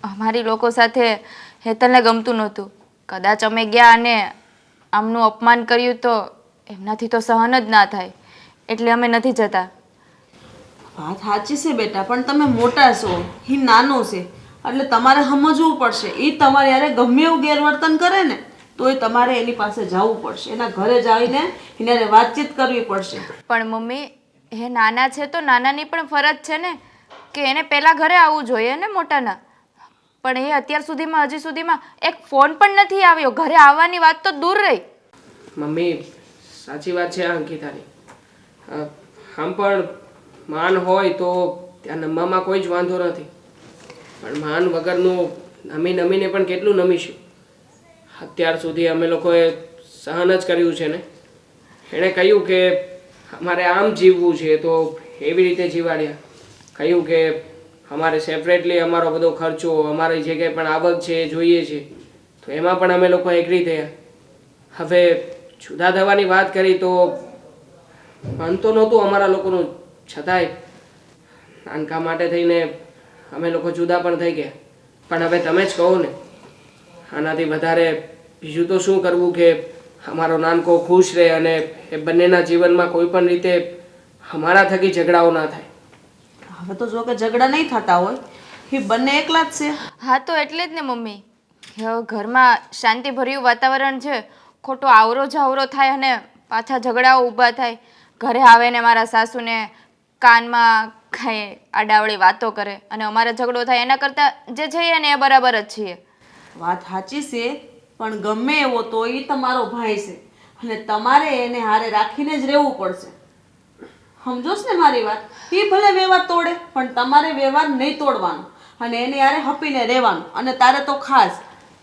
અમારી લોકો સાથે હેતલને ગમતું નહોતું. કદાચ અમે ગયા અને આમનું અપમાન કર્યું તો એમનાથી તો સહન જ ના થાય, એટલે અમે નથી જતા. વાત સાચી છે બેટા, પણ તમે મોટા છો, એ નાનો છે, એટલે તમારે સમજવું પડશે. એ તમારે યારે ગમે એવું ગેરવર્તન કરે ને તોય તમારે એની પાસે જવું પડશે, એના ઘરે જઈને એને વાતચીત કરવી પડશે. પણ મમ્મી, એ નાના છે તો નાનાની પણ ફરજ છે ને કે એને પહેલાં ઘરે આવવું જોઈએ ને મોટાના. પણ એ અત્યાર સુધીમાં હજી સુધીમાં એક ફોન પણ નથી આવ્યો. ઘરે આવવાની વાત તો દૂર રહી. મમ્મી, સાચી વાત છે આ અંકિતાની. આમ પણ માન હોય તો ત્યાં નમવામાં કોઈ જ વાંધો નથી, પણ માન વગરનું નમી નમીને પણ કેટલું નમીશું. અત્યાર સુધી અમે લોકોએ સહન જ કર્યું છે ને. એણે કહ્યું કે અમારે આમ જીવવું છે તો એવી રીતે જીવાડ્યા. કહ્યું કે અમારે સેપરેટલી અમારો બધો ખર્ચો, અમારી જે કંઈ પણ આવક છે એ જોઈએ છે, તો એમાં પણ અમે લોકો એગ્રી થયા. હવે જુદા થવાની વાત કરી તો મન તો નહોતું અમારા લોકોનું, છતાંય નાનકા માટે થઈને અમે લોકો જુદા પણ થઈ ગયા. પણ હવે તમે જ કહો ને, આનાથી વધારે બીજું તો શું કરવું કે અમારો નાનકો ખુશ રહે અને એ બંનેના જીવનમાં કોઈ પણ રીતે અમારા થકી ઝઘડાઓ ના થાય. હવે તો જો કે ઝઘડા નહીં થતા હોય, એ બંને એકલા જ છે. હા તો એટલે જ ને મમ્મી, હવે ઘરમાં શાંતિભર્યું વાતાવરણ છે, ખોટો આવરો જાવરો થાય અને પાછા ઝઘડાઓ ઊભા થાય. ઘરે આવે ને મારા સાસુને કાનમાં કાંઈ આડાવળી વાતો કરે અને અમારે ઝઘડો થાય. એના કરતાં જે છીએ ને એ બરાબર જ છીએ. વાત સાચી છે, પણ ગમે એવો તો એ તમારો ભાઈ છે અને તમારે એને હારે રાખીને જ રહેવું પડશે. સમજોશ ને મારી વાત? એ ભલે વ્યવહાર તોડે, પણ તમારે વ્યવહાર નહીં તોડવાનો અને એને યારે હપીને રહેવાનું. અને તારે તો ખાસ,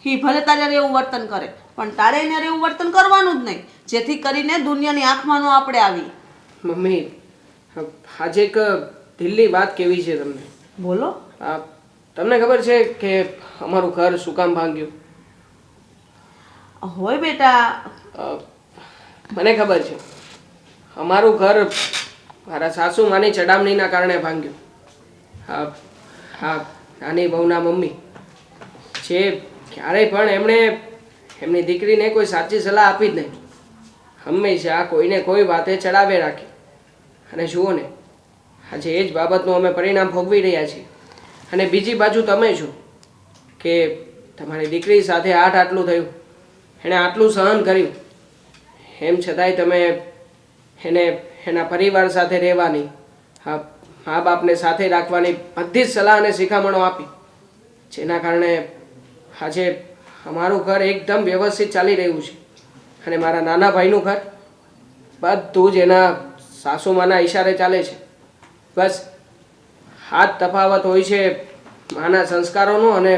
એ ભલે તારે એવું વર્તન કરે, પણ તારે એને એવું વર્તન કરવાનું જ નહીં, જેથી કરીને દુનિયાની આંખમાં નો આપણે આવી. મમ્મી, આજે એક દિલની વાત કેવી છે તમને. બોલો. તમને ખબર છે કે અમારું ઘર શું કામ ભાંગ્યું? હોય બેટા, મને ખબર છે. અમારું ઘર મારા સાસુ માની ચડામણીના કારણે ભાંગ્યું. હા હા, નાની બહુના મમ્મી જે ક્યારેય પણ એમણે એમની દીકરીને કોઈ સાચી સલાહ આપી જ નહીં. હંમેશા કોઈને કોઈ વાતે ચડાવે રાખી. અને જુઓ ને, આજે એ જ બાબતનું અમે પરિણામ ભોગવી રહ્યા છીએ. અને બીજી બાજુ તમે છો કે તમારી દીકરી સાથે આટલું થયું, એણે આટલું સહન કર્યું, એમ છતાંય તમે એને એના પરિવાર સાથે રહેવાની, મા બાપને સાથે રાખવાની બધી જ સલાહ અને શિખામણો આપી, જેના કારણે આજે અમારું ઘર એકદમ વ્યવસ્થિત ચાલી રહ્યું છે. અને મારા નાના ભાઈનું ઘર બધું જ એના સાસુમાના ઈશારે ચાલે છે. બસ હાથ તફાવત હોય છે માના સંસ્કારોનો અને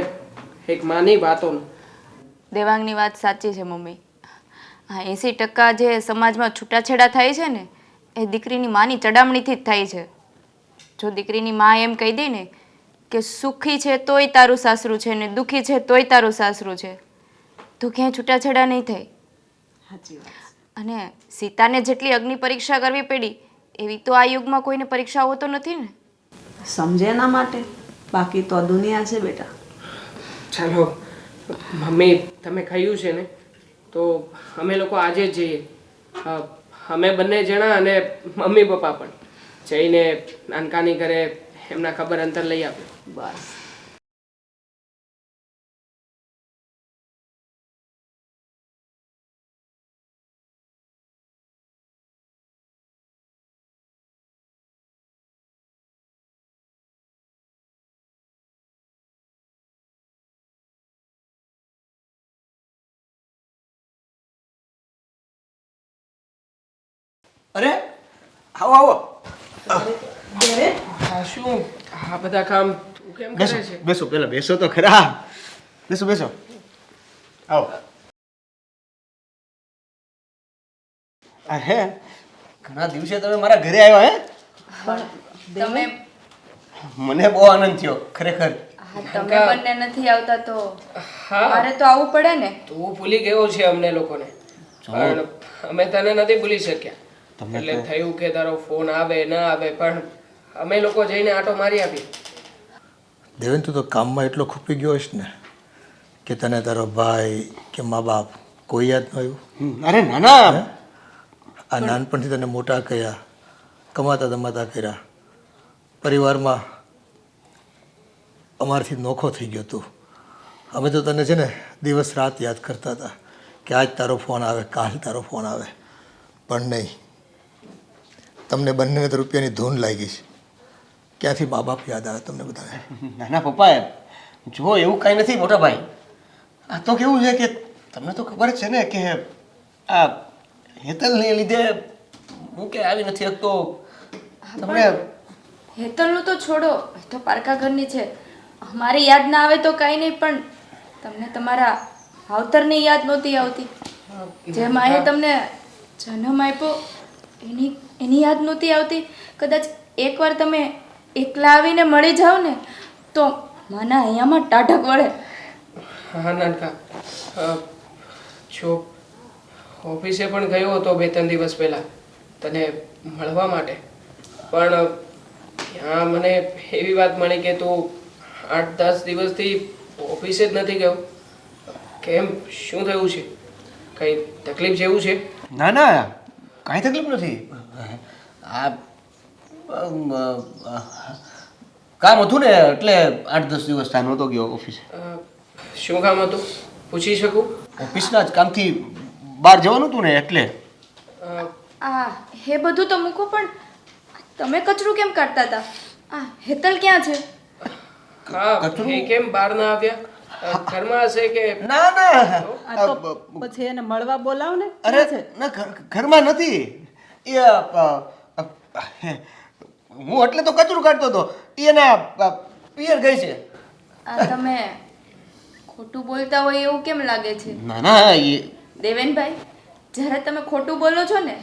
એક માની વાતોનો. દેવાંગની વાત સાચી છે મમ્મી. હા, 80% જે સમાજમાં છૂટાછેડા થાય છે ને એ દીકરીની માની ચડામણીથી જ થાય છે. જો દીકરીની મા એમ કહી દે ને કે સુખી છે તોય તારું સાસરું છે ને દુઃખી છે તોય તારું સાસરું છે, તો ક્યાંય છૂટાછેડા નહીં થાય. સાચી વાત. અને સીતાને જેટલી અગ્નિ પરીક્ષા કરવી પડી એવી તો આ યુગમાં કોઈને પરીક્ષાઓ તો નથી ને. સમજે એના માટે, બાકી તો આ દુનિયા છે બેટા. ચાલો મમ્મી, તમે કહ્યું છે ને તો અમે લોકો આજે જ જઈએ. અમે બંને જણા અને મમ્મી પપ્પા પણ જઈને નાનકાની ઘરે એમના ખબર અંતર લઈ આપ્યું. બસ. અરે આવો આવો. આ શું આ બધા કામ તું કેમ કરે બેસો છે? બેસો, પેલા બેસો તો ખરા. બેસો બેસો, આવો. આ હે ઘણા દિવસે તમે મારા ઘરે આવ્યા હે? તમે મને બહુ આનંદ થયો ખરેખર. તમે બંને નથી આવતા તો હા, મારે તો આવવું પડે ને. તું ભૂલી ગયો છે અમને લોકોને, પણ અમે તને નથી ભૂલી શક્યા. એટલે થયું કે તારો ફોન આવે ન આવે, પણ અમે લોકો જઈને આટો મારી આપીએ. દેવેન, તું તો કામમાં એટલો ખૂપી ગયો હશ ને કે તને તારો ભાઈ કે મા બાપ કોઈ યાદ ન આવ્યું? અરે ના ના, આ નાનપણથી તને મોટા કર્યા, કમાતા ધમાતા કર્યા, પરિવારમાં અમારથી નોખો થઈ ગયો તું. અમે તો તને છે ને દિવસ રાત યાદ કરતા હતા કે આજ તારો ફોન આવે, કાલ તારો ફોન આવે, પણ નહીં. તમને બંનેને તો રૂપિયાની ધૂન લાગી છે. ક્યાંથી મા બાપ યાદ આવે તમને બધાને? નાના પપ્પા જો એવું કાંઈ નથી મોટા ભાઈ. આ તો કેવું છે કે તમને તો ખબર જ છે ને કે આ હેતલને લીધે હું કે આવી નથી શકતો. તમને હેતલનું તો છોડો, એ તો પારકા ઘરની છે. અમારી યાદ ના આવે તો કાંઈ નહીં, પણ તમને તમારા ભાવતરની યાદ નહોતી આવતી. જે માએ તમને જન્મ આપ્યો એની યાદ નહોતી આવતી. કદાચ એકવાર તમે એકલા આવીને મળી જાઓ ને તો માના અહીંયામાં ટાઢક વળે. હા નાનકા, જો ઓફિસે પણ ગયો હતો 2-3 દિવસ પહેલા તને મળવા માટે, પણ ત્યાં મને એવી વાત મળી કે તું 8-10 દિવસથી ઓફિસે જ નથી ગયો. કેમ, શું થયું છે? કંઈ તકલીફ જેવું છે? ના ના, કાંઈ તકલીફ નથી. આ કામ હતું ને એટલે 8-10 દિવસ ત્યાં નહોતો ગયો ઓફિસે. શું કામ હતું પૂછી શકું? ઓફિસના જ કામથી બહાર જવાનું હતું ને એટલે. હે બધું તો મૂકો, પણ તમે કચરું કેમ કાઢતા હતા? હેતલ ક્યાં છે? હા, એ કેમ બહાર ના આવ્યા? ઘરમાં હશે કે? ના ના, આ તો પછી એને મળવા બોલાવ ને. અરે ના, ઘરમાં નથી. એ હું એટલે તો કચરું કાઢતો હતો, એના પિયર ગઈ છે. તમે ખોટું બોલતા હોય એવું કેમ લાગે છે? ના ના, એ દેવેનભાઈ, જ્યારે તમે ખોટું બોલો છો ને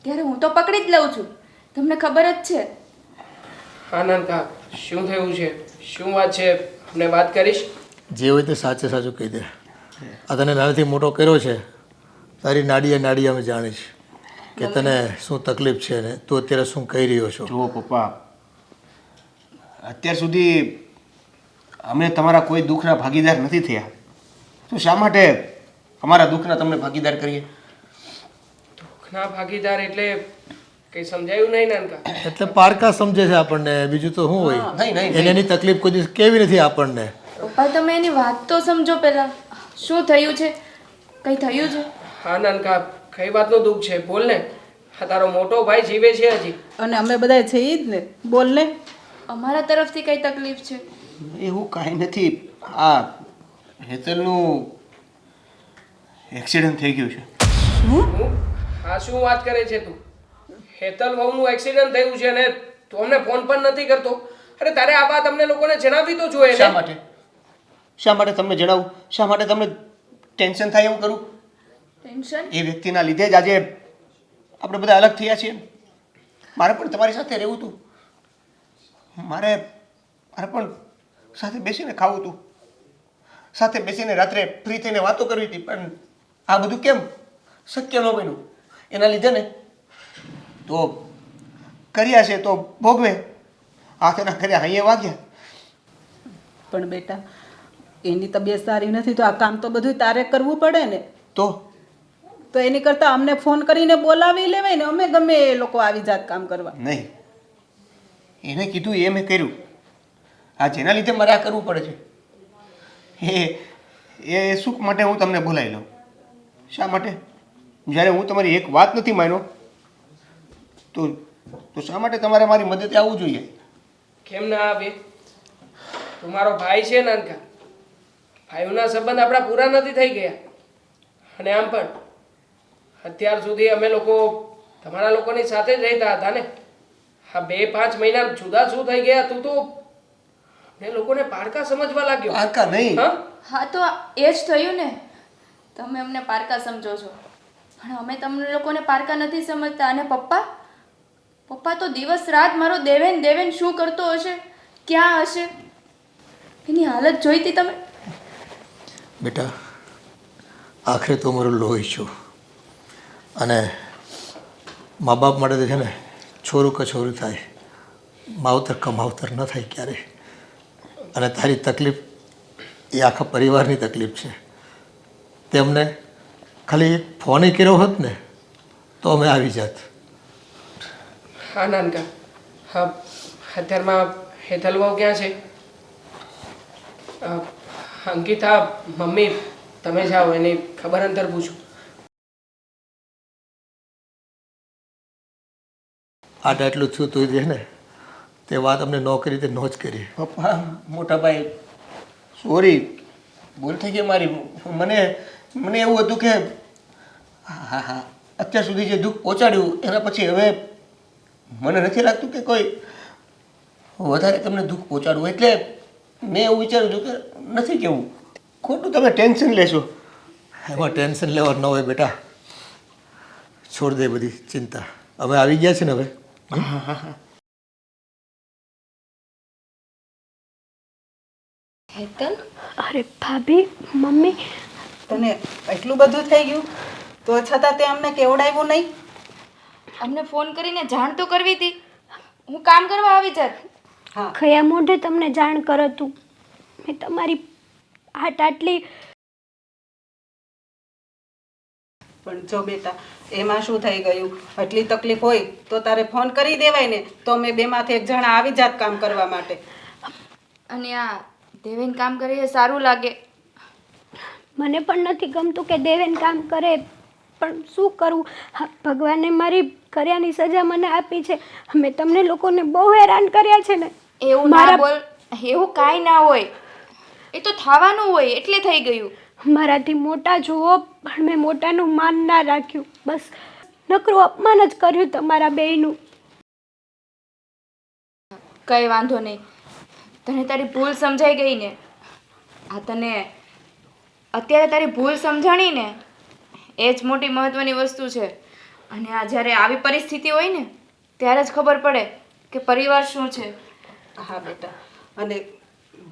ત્યારે હું તો પકડી જ લઉં છું. તમને ખબર જ છે. હા નાનકા, શું થયું છે? શું વાત છે? અમને વાત કરીશ? જે હોય તે સાચે સાચું કહી દે. આ તને નાનેથી મોટો કર્યો છે, તારી નાડીએ નાડી અમે જાણીશ કે તને શું તકલીફ છે ને તું અત્યારે શું કહી રહ્યો છો. જુઓ પપ્પા, અત્યાર સુધી અમે તમારા કોઈ દુઃખના ભાગીદાર નથી થયા, તો શા માટે અમારા દુઃખના તમને ભાગીદાર કરીએ? દુઃખના ભાગીદાર એટલે કંઈ સમજાયું નહીં નાનકા. એટલે પારકા સમજે છે આપણને, બીજું તો શું હોય. નહીં નહીં, એને એની તકલીફ કોઈ દિવસ કેવી નથી આપણને. પપ્પા, તમે એની વાત તો સમજો પહેલા. શું થયું છે? કંઈ થયું છે? હા નાનકા, કઈ વાતનું દુઃખ છે? બોલ ને. હા, તારો મોટો ભાઈ જીવે છે હજી. અને અમે બધા છે ઈ જ ને, બોલ ને. અમારા તરફથી કઈ તકલીફ છે? એવું કાંઈ નથી. આ હેતલનું એક્સિડન્ટ થઈ ગયું છે. હું? હા, શું વાત કરે છે તું? હેતલ વહુનું એક્સિડન્ટ થયું છે ને તું અમને ફોન પણ નથી કરતો? અરે તારે આ વાત અમને લોકોને જણાવવી તો જોઈએ ને. શા માટે? શા માટે તમને જણાવું? શા માટે તમને ટેન્શન થાય એવું કરું? ટેન્શન? એ વ્યક્તિના લીધે જ આજે આપણે બધા અલગ થયા છીએ. મારે પણ તમારી સાથે રહેવું હતું. મારે પણ સાથે બેસીને ખાવું હતું, સાથે બેસીને રાત્રે ફ્રી થઈને વાતો કરવી હતી, પણ આ બધું કેમ શક્ય ન બન્યું? એના લીધે ને તો કર્યા છે તો ભોગવે. હાથના કર્યા અહીંયા વાગ્યા. પણ બેટા એની તબિયત સારી નથી તો આ કામ તો બધું તારે કરવું પડે ને. તો એની કરતાં અમને ફોન કરીને બોલાવી લેવાય ને, અમે ગમે એ લોકો આવી જાત કામ કરવા. નહીં, એને કીધું એ મેં કર્યું. આ જેના લીધે મારે આ કરવું પડે છે એ સુખ માટે હું તમને બોલાવી લઉં. શા માટે? જ્યારે હું તમારી એક વાત નથી માન્યો તો શા માટે તમારે મારી મદદે આવવું જોઈએ? કેમ ના આવે? તું મારો ભાઈ છે નાનકા. ભાઈઓના સંબંધ આપણા પૂરા નથી થઈ ગયા. અને આમ પણ અત્યાર સુધી અમે લોકો તમારા લોકોની સાથે જ રહેતા હતા ને. હા 2-5 મહિના જુદા શું થઈ ગયા? તું તો એ લોકોને પારકા સમજવા લાગ્યો. પારકા નહીં. હા તો એ જ થયું ને. તમે અમને પારકા સમજો છો પણ અમે તમને લોકોને પારકા નથી સમજતા. અને પપ્પા તો દિવસ રાત મારો દેવેન શું કરતો હશે, ક્યાં હશે, એની હાલત જોઈ હતી તમે? બેટા આખરે તો મારું લોહી છું, અને મા બાપ માટે તો છે ને છોરું કે છોરી થાય, માવતર કમાવતર ન થાય ક્યારે. અને તારી તકલીફ એ આખા પરિવારની તકલીફ છે. તેમને ખાલી એક ફોન કર્યો હોત ને તો અમે આવી જાત. હા નાનકા. હા અત્યારમાં હેતલ વહુ ક્યાં છે? અંકિતા મમ્મી તમે જાઓ એની ખબર અંતર પૂછો. આટ આટલું થયું તું છે ને તે વાત અમને ન કરી તે ન જ કરી. પપ્પા, મોટા ભાઈ, સોરી, ભૂલ થઈ ગઈ મારી. મને એવું હતું કે હા અત્યાર સુધી જે દુઃખ પહોંચાડ્યું એના પછી હવે મને નથી લાગતું કે કોઈ વધારે તમને દુઃખ પહોંચાડવું. એટલે મેં એવું વિચાર્યું હતું કે નથી કેવું. ખોટું તમે ટેન્શન લેશો. એમાં ટેન્શન લેવાનું ન હોય બેટા, છોડ દે બધી ચિંતા. અમે આવી ગયા છે ને હવે. હેતલ, અરે ભાભી, મમ્મી, તને એટલું બધું થઈ ગયું તો છતાં તે અમને કેવડાવ્યું નહીં? અમને ફોન કરીને જાણ તો કરવી હતી. હું કામ કરવા આવી જાત. હા કયા મોઢે તમને જાણ કરતું? મેં તમારી આટલી પણ જો બેટા એમાં શું થઈ ગયું? આટલી તકલીફ હોય તો તારે ફોન કરી દેવાય ને, તો અમે બેમાંથી એક જણા આવી જાત કામ કરવા માટે. અને આ દેવેન કામ કરે એ સારું લાગે. મને પણ નથી ગમતું કે દેવેન કામ કરે, પણ શું કરું? હા, ભગવાને મારી કર્યાની સજા મને આપી છે. મેં તમને લોકોને બહુ હેરાન કર્યા છે ને. એવું ના બોલ. એવું કાંઈ ના હોય. એ તો થવાનું હોય એટલે થઈ ગયું. મારાથી મોટા જુઓ પણ મેં મોટાનું માન ના રાખ્યું. બસ નકરું અપમાન જ કર્યું તમારા બેયનું. કંઈ વાંધો નહીં. તને તારી ભૂલ સમજાઈ ગઈ ને? આ તને અત્યારે તારી ભૂલ સમજાણી ને એ જ મોટી મહત્વની વસ્તુ છે. અને આ જ્યારે આવી પરિસ્થિતિ હોય ને ત્યારે જ ખબર પડે કે પરિવાર શું છે. હા બેટા, અને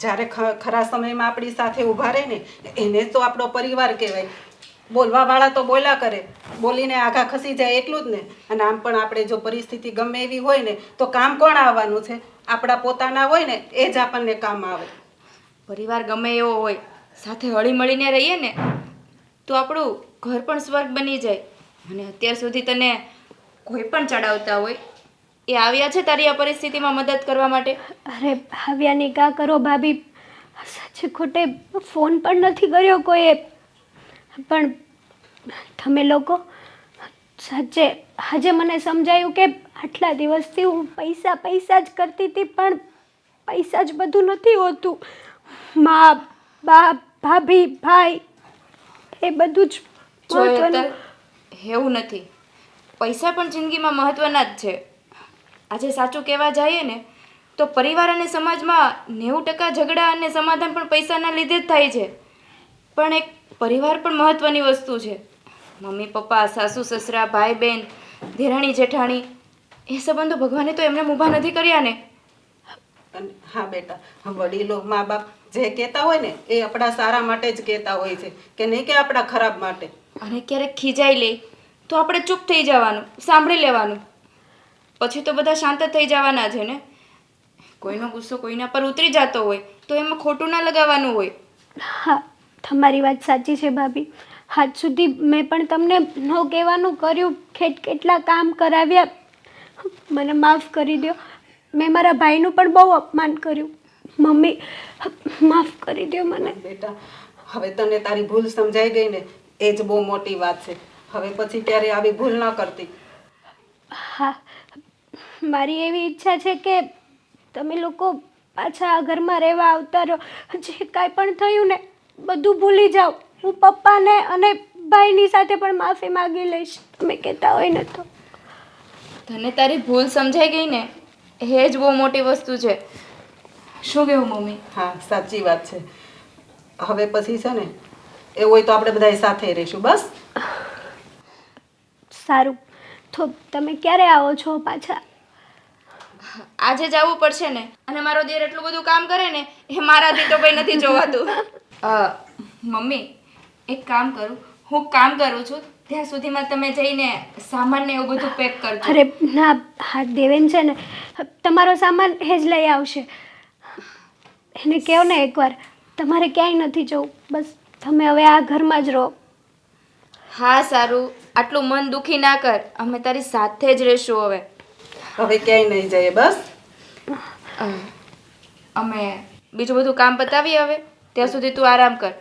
જ્યારે ખરા સમયમાં આપણી સાથે ઊભા રહે ને એને જ તો આપણો પરિવાર કહેવાય. બોલવાવાળા તો બોલ્યા કરે, બોલીને આઘા ખસી જાય એટલું જ ને. અને આમ પણ આપણે જો પરિસ્થિતિ ગમે એવી હોય ને તો કામ કોણ આવવાનું છે? આપણા પોતાના હોય ને એ જ આપણને કામ આવે. પરિવાર ગમે એવો હોય, સાથે હળીમળીને રહીએ ને તો આપણું ઘર પણ સ્વર્ગ બની જાય. અને અત્યાર સુધી તને કોઈ પણ ચડાવતા હોય એ આવ્યા છે તારી આ પરિસ્થિતિમાં મદદ કરવા માટે. અરે આવ્યાની કા કરો ભાભી, સાચે ખોટે ફોન પણ નથી કર્યો કોઈએ. પણ તમે લોકો સાચે આજે મને સમજાયું કે આટલા દિવસથી હું પૈસા જ કરતી હતી, પણ પૈસા જ બધું નથી હોતું. મા, બાપ, ભાભી, ભાઈ એ બધું જ જો મહત્વનું. એવું નથી. પૈસા પણ જિંદગીમાં મહત્વના જ છે. આજે સાચું કહેવા જઈએ ને તો પરિવાર અને સમાજમાં 90% ઝઘડા અને સમાધાન પણ પૈસાના લીધે જ થાય છે. પણ એક પરિવાર પણ મહત્વની વસ્તુ છે. મમ્મી પપ્પા, સાસુ સસરા, ભાઈ બહેન, દેરાણી જેઠાણી, એ સંબંધો ભગવાને તો એમને ઊભા નથી કર્યા ને. અને હા બેટા, વડીલો મા બાપ જે કહેતા હોય ને એ આપણા સારા માટે જ કહેતા હોય છે, કે નહીં કે આપણા ખરાબ માટે. અને ક્યારેક ખીજાઈ લે તો આપણે ચૂપ થઈ જવાનું, સાંભળી લેવાનું. પછી તો બધા શાંત થઈ જવાના છે ને. કોઈનો ગુસ્સો કોઈના પર ઉતરી જતો હોય તો એમાં ખોટું ના લગાવવાનું હોય. હા, તમારી વાત સાચી છે ભાભી. આજ સુધી મેં પણ તમને ન કહેવાનું કર્યું, કેટલા કામ કરાવ્યા. મને માફ કરી દો. મેં મારા ભાઈનું પણ બહુ અપમાન કર્યું. મમ્મી, માફ કરી દો મને. બેટા, હવે તને તારી ભૂલ સમજાઈ ગઈ ને એ જ બહુ મોટી વાત છે. હવે પછી ક્યારે આવી ભૂલ ન કરતી. હા, મારી એવી ઈચ્છા છે કે તમે લોકો પાછા આ ઘરમાં રહેવા આવતા રહો. જે કાંઈ પણ થયું ને બધું ભૂલી જાઓ. હું પપ્પાને અને ભાઈની સાથે પણ માફી માગી લઈશ, તમે કહેતા હોય ને તો. તને તારી ભૂલ સમજાઈ ગઈ ને એ જ બહુ મોટી વસ્તુ છે. શું કહેવું મમ્મી? હા, સાચી વાત છે. હવે પછી છે ને એવું હોય તો આપણે બધા સાથે રહીશું. બસ સારું, તો તમે ક્યારે આવો છો પાછા? આજે જ આવવું પડશે ને. અને મારો દેર એટલું બધું કામ કરે ને એ મારાથી તો કંઈ નથી જોવાતું. મમ્મી, એક કામ કરું, હું કામ કરું છું ત્યાં સુધીમાં તમે જઈને સામાન ને એવું બધું પેક કરજો. અરે ના, હા દેવેન છે ને તમારો સામાન એ જ લઈ આવશે. એને કહો ને એકવાર, તમારે ક્યાંય નથી જવું. બસ તમે હવે આ ઘરમાં જ રહો. હા સારું, આટલું મન દુખી ના કર. અમે તારી સાથે જ રહીશું હવે. હવે ક્યાંય નહીં જઈએ. બસ અમે બીજું બધું કામ પતાવીએ હવે. ત્યાં સુધી તું આરામ કર,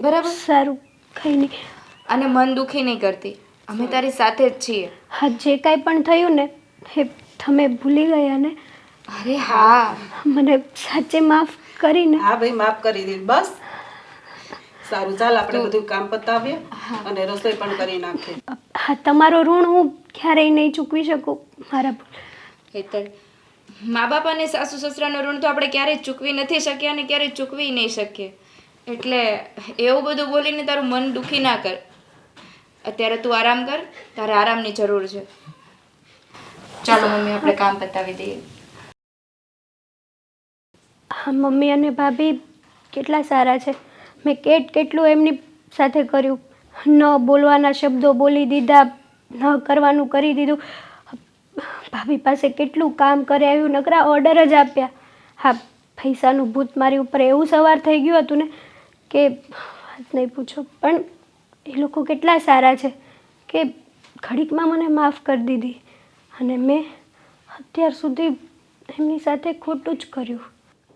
બરાબર? સારું, કંઈ નહીં. અને મન દુખી નહીં કરતી. અમે તારી સાથે જ છીએ. હા, જે કાંઈ પણ થયું ને એ તમે ભૂલી ગયા ને? અરે હા. મને સાચે માફ કરીને. હા ભાઈ, માફ કરી દીધી. બસ સારું, ચાલ આપણે બધું કામ પતાવીએ અને રસોઈ પણ કરી નાખીએ. હા, તમારો ઋણ હું ક્યારેય નહીં ચૂકવી શકું. મારા હેતલ, મા બાપ અને સાસુ સસરાનો ઋણ તો આપણે ક્યારેય ચૂકવી નથી શક્યા અને ક્યારેય ચૂકવી નહીં શકીએ. એટલે એવું બધું બોલીને તારું મન દુખી ના કર. અત્યારે તું આરામ કર, તારે આરામની જરૂર છે. ચાલો મમ્મી, આપણે કામ પતાવી દઈએ. હા, મમ્મી અને ભાભી કેટલા સારા છે. મેં કેટલું એમની સાથે કર્યું. ન બોલવાના શબ્દો બોલી દીધા, ન કરવાનું કરી દીધું. ભાભી પાસે કેટલું કામ કરાવ્યું, નકરા ઓર્ડર જ આપ્યા. હા, પૈસાનું ભૂત મારી ઉપર એવું સવાર થઈ ગયું હતું ને કે વાત નહીં પૂછો. પણ એ લોકો કેટલા સારા છે કે ઘડીકમાં મને માફ કરી દીધી. અને મેં અત્યાર સુધી એમની સાથે ખોટું જ કર્યું.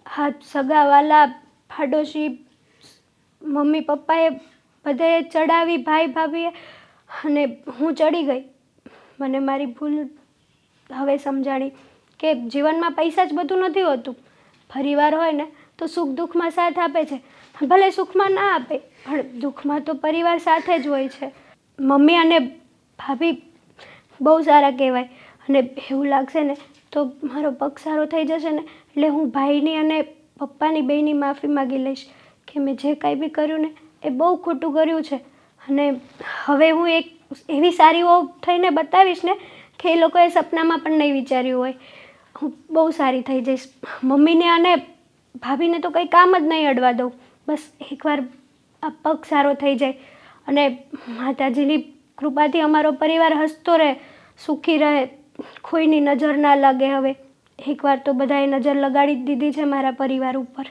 હા, સગાવાલા, પાડોશી, મમ્મી પપ્પાએ બધાએ ચડાવી, ભાઈ ભાભીએ, અને હું ચડી ગઈ. મને મારી ભૂલ હવે સમજાણી કે જીવનમાં પૈસા જ બધું નથી હોતું. પરિવાર હોય ને તો સુખ દુઃખમાં સાથ આપે છે. ભલે સુખમાં ના આપે પણ દુઃખમાં તો પરિવાર સાથે જ હોય છે. મમ્મી અને ભાભી બહુ સારા કહેવાય. અને એવું લાગશે ને તો મારો પગ સારો થઈ જશે ને એટલે હું ભાઈની અને પપ્પાની બેયની માફી માગી લઈશ કે મેં જે કાંઈ બી કર્યું ને એ બહુ ખોટું કર્યું છે. અને હવે હું એક એવી સારી વહુ થઈને બતાવીશ ને કે એ લોકોએ સપનામાં પણ નહીં વિચાર્યું હોય. હું બહુ સારી થઈ જઈશ. મમ્મીને અને ભાભીને તો કંઈ કામ જ નહીં અડવા દઉં. બસ એકવાર આ પગ સારો થઈ જાય અને માતાજીની કૃપાથી અમારો પરિવાર હસતો રહે, સુખી રહે, કોઈની નજર ના લાગે. હવે એકવાર તો બધાએ નજર લગાડી જ દીધી છે મારા પરિવાર ઉપર.